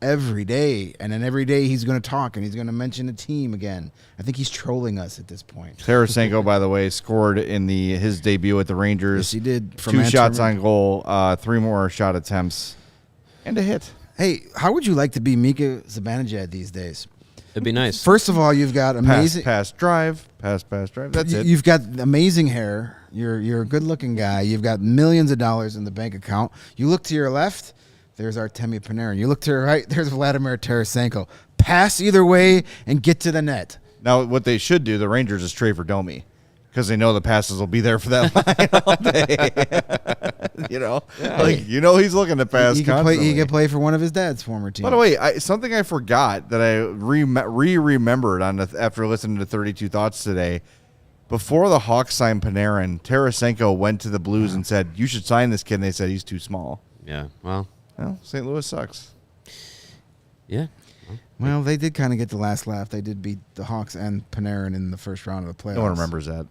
every day, and then every day he's going to talk and he's going to mention a team again. I think he's trolling us at this point. Tarasenko, by the way, scored in his debut at the Rangers. Yes, he did. 2 shots on goal, 3 more shot attempts, and a hit. Hey, how would you like to be Mika Zibanejad these days? It'd be nice. First of all, you've got amazing pass, drive. That's it. You've got amazing hair. You're a good-looking guy. You've got millions of dollars in the bank account. You look to your left, there's Artemi Panarin. You look to your right, there's Vladimir Tarasenko. Pass either way and get to the net. Now, what they should do, the Rangers, is trade for Domi, because they know the passes will be there for that line all day. He's looking to pass constantly. He could play for one of his dad's former teams. By the way, something I forgot that I remembered after listening to 32 Thoughts today. Before the Hawks signed Panarin, Tarasenko went to the Blues and said, "You should sign this kid." And they said he's too small. Yeah. Well, St. Louis sucks. Yeah. Well, they did kind of get the last laugh. They did beat the Hawks and Panarin in the first round of the playoffs. No one remembers that.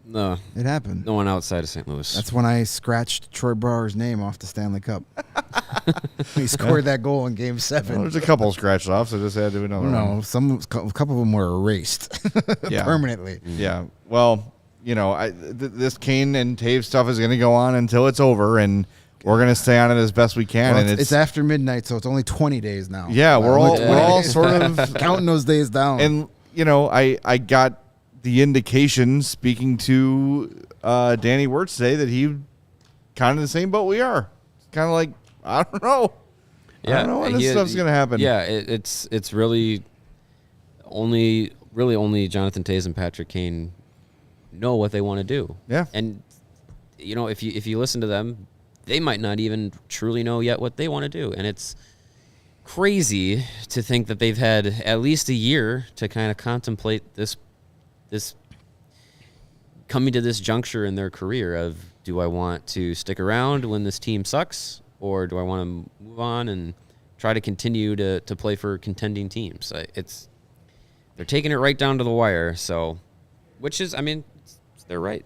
No. It happened. No one outside of St. Louis. That's when I scratched Troy Brouwer's name off the Stanley Cup. He scored that goal in Game 7. Well, there's a couple scratched off, so just had to do another one. No, a couple of them were erased permanently. Yeah. Well, this Kane and Taves stuff is going to go on until it's over, and we're going to stay on it as best we can. Well, and it's after midnight, so it's only 20 days now. Yeah, we're all sort of counting those days down. And I got the indication speaking to Danny Wirtz today that he kind of the same boat we are. Kind of like, I don't know. Yeah, I don't know when this stuff's going to happen. Yeah, it's really only Jonathan Toews and Patrick Kane know what they want to do. Yeah. And if you listen to them, they might not even truly know yet what they want to do. And it's crazy to think that they've had at least a year to kind of contemplate this coming to this juncture in their career of, do I want to stick around when this team sucks, or do I want to move on and try to continue to play for contending teams? They're taking it right down to the wire. So, which is, they're right.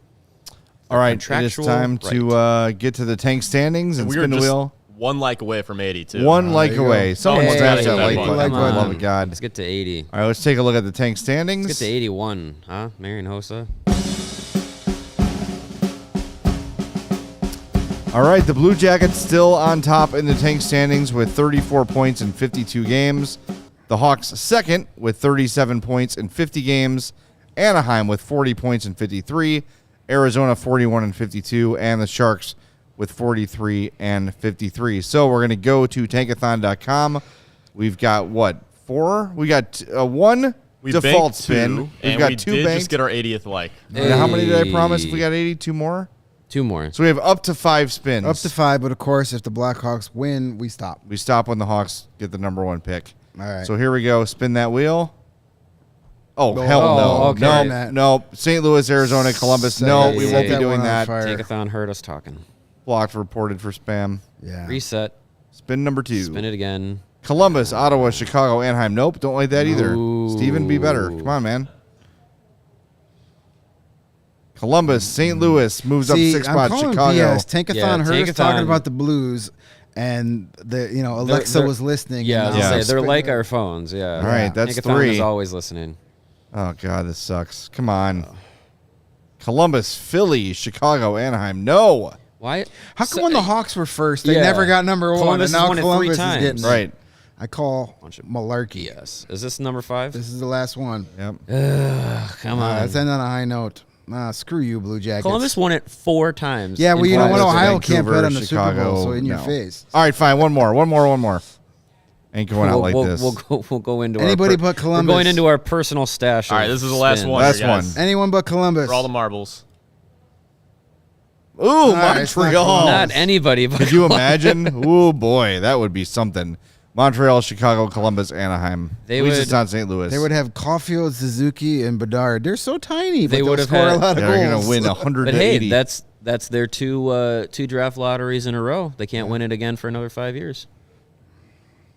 All right, it is time to get to the tank standings and spin the wheel. 1 like away from 80, too. One like away. Someone smashed that like button. Come on. Love of God. Let's get to 80. All right, let's take a look at the tank standings. Let's get to 81, huh? Marian Hossa. All right, the Blue Jackets still on top in the tank standings with 34 points in 52 games. The Hawks second with 37 points in 50 games. Anaheim with 40 points in 53. Arizona 41 and 52, and the Sharks with 43 and 53. So we're going to go to tankathon.com. We've got 4? We got 1 default spin. We've got 2 did banked. Just get our 80th like. And how many did I promise if we got 80? 2 more? 2 more. So we have up to 5 spins. Up to 5, but of course, if the Blackhawks win, we stop. We stop when the Hawks get the number 1 pick. All right. So here we go. Spin that wheel. Oh, hell no. Okay. No. St. Louis, Arizona, Columbus. No, we won't be doing that. Tankathon heard us talking. Blocked, reported for spam. Yeah. Reset. Spin number 2. Spin it again. Columbus, Ottawa, Chicago, Anaheim. Nope, don't like that either. Ooh. Steven, be better. Come on, man. Columbus, St. Louis moves up 6 spots. Chicago. BS. Tankathon heard us talking about the Blues, and Alexa was listening. Yeah, I was gonna say, they're like our phones. Yeah. All right, that's Tankathon 3. is always listening. Oh, God, this sucks. Come on. Columbus, Philly, Chicago, Anaheim. No. Why? How come when the Hawks were first, they never got number 1, and now won it 3 Columbus is times. getting Right. I call malarkey. Yes. Is this number 5? This is the last one. Yep. Come on. Let's end on a high note. Screw you, Blue Jackets. Columbus won it 4 times. Yeah, well, you know what? Ohio can't Vancouver, bet on the Super Chicago, Bowl, so in your no. face. All right, fine. One more. Ain't going out like this. We'll go into Anybody but Columbus. We're going into our personal stash. All right, this is the last one. Last here, guys. one. Anyone but Columbus. For all the marbles. Ooh, right, it's not Montreal. Columbus. Not anybody but Could you imagine? Ooh, boy, that would be something. Montreal, Chicago, Columbus, Anaheim. They At least would- it's not St. Louis. They would have Caulfield, Suzuki, and Bedard. They're so tiny, but They they'll would have score had- a lot of They're going goals. to win 100 But to hey, 80. that's their two draft lotteries in a row. They can't win it again for another 5 years.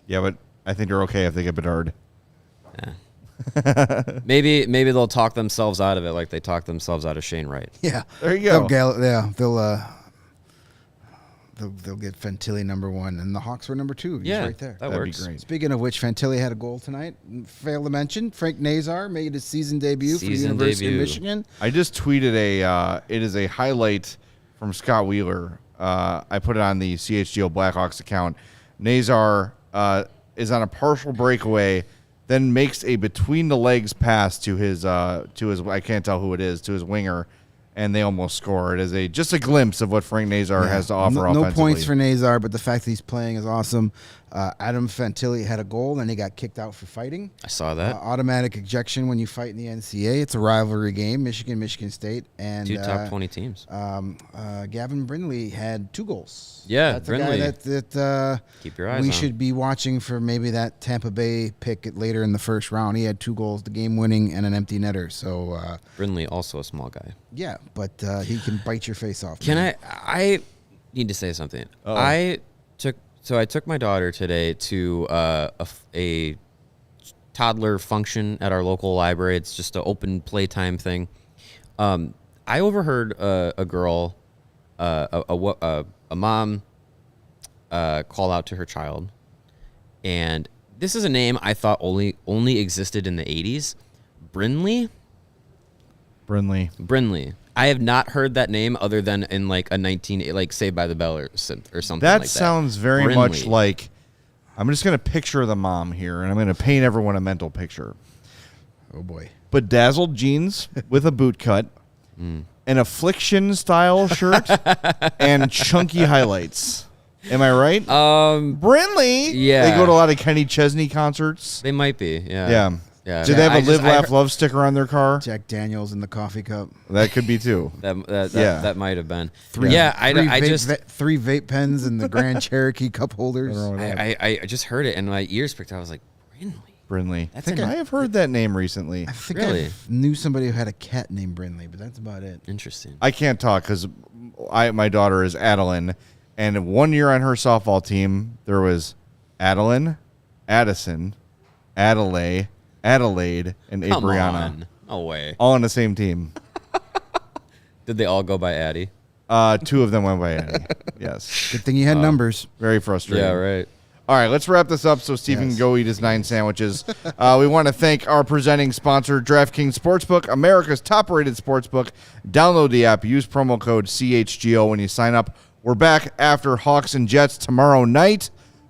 Yeah, but I think they're okay if they get Bedard. Maybe they'll talk themselves out of it like they talked themselves out of Shane Wright. Yeah. There you go. They'll get Fantilli number 1, and the Hawks were number 2. He's right there. That That'd works. be great. Speaking of which, Fantilli had a goal tonight. Failed to mention, Frank Nazar made his season debut for the University of Michigan. I just tweeted it is a highlight from Scott Wheeler. I put it on the CHGO Blackhawks account. Nazar is on a partial breakaway, then makes a between the legs pass to his I can't tell who it is, to his winger, and they almost score. It is just a glimpse of what Frank Nazar has to offer offensively. No points for Nazar, but the fact that he's playing is awesome. Adam Fantilli had a goal, and he got kicked out for fighting. I saw that. Automatic ejection when you fight in the NCAA. It's a rivalry game, Michigan State. And 2 top 20 teams. Gavin Brindley had 2 goals. Yeah, That's Brindley. a guy that Keep your eyes we on. should be watching for maybe that Tampa Bay pick later in the first round. He had 2 goals, the game-winning, and an empty netter. So, Brindley, also a small guy. yeah, but he can bite your face off. Can I need to say something. I took my daughter today to a toddler function at our local library. It's just an open playtime thing. I overheard a girl, a mom, call out to her child, and this is a name I thought only existed in the 80s. Brindley. I have not heard that name other than in like Saved by the Bell or something like that. That sounds very much like, I'm just going to picture the mom here, and I'm going to paint everyone a mental picture. Oh, boy. Bedazzled jeans with a boot cut, an Affliction-style shirt, and chunky highlights. Am I right? Brindley. Yeah. They go to a lot of Kenny Chesney concerts. They might be, yeah. Yeah. Yeah. Do they have a Live, I Laugh, heard- Love sticker on their car? Jack Daniels in the coffee cup. That could be too. That might have been. Three vape pens and the Grand Cherokee cup holders. I just heard it and my ears pricked. I was like, Brindley. That's I have heard that name recently. I think Really? I knew somebody who had a cat named Brindley, but that's about it. Interesting. I can't talk because my daughter is Adeline, and 1 year on her softball team, there was Adeline, Addison, Adelaide, and Come Abriana. on. No way. All on the same team. Did they all go by Addie? 2 of them went by Eddie. Yes. Good thing you had numbers. Very frustrating. Yeah, right. All right, let's wrap this up so Stephen can go eat his 9 sandwiches. We want to thank our presenting sponsor, DraftKings Sportsbook, America's top-rated sportsbook. Download the app. Use promo code CHGO when you sign up. We're back after Hawks and Jets tomorrow night.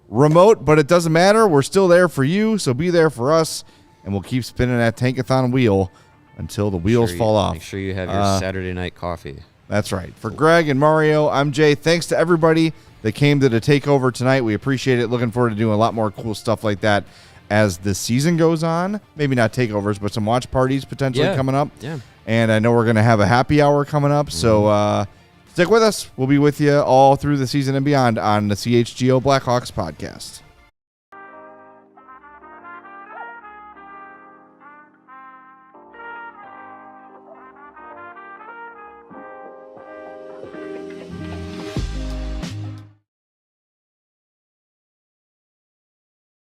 Remote, but it doesn't matter. We're still there for you, so be there for us, and we'll keep spinning that Tankathon wheel until the wheels fall off. Make sure you have your Saturday night coffee. That's right. For Greg and Mario, I'm Jay. Thanks to everybody that came to the takeover tonight. We appreciate it. Looking forward to doing a lot more cool stuff like that as the season goes on. Maybe not takeovers, but some watch parties potentially coming up. Yeah. And I know we're going to have a happy hour coming up. So stick with us. We'll be with you all through the season and beyond on the CHGO Blackhawks podcast.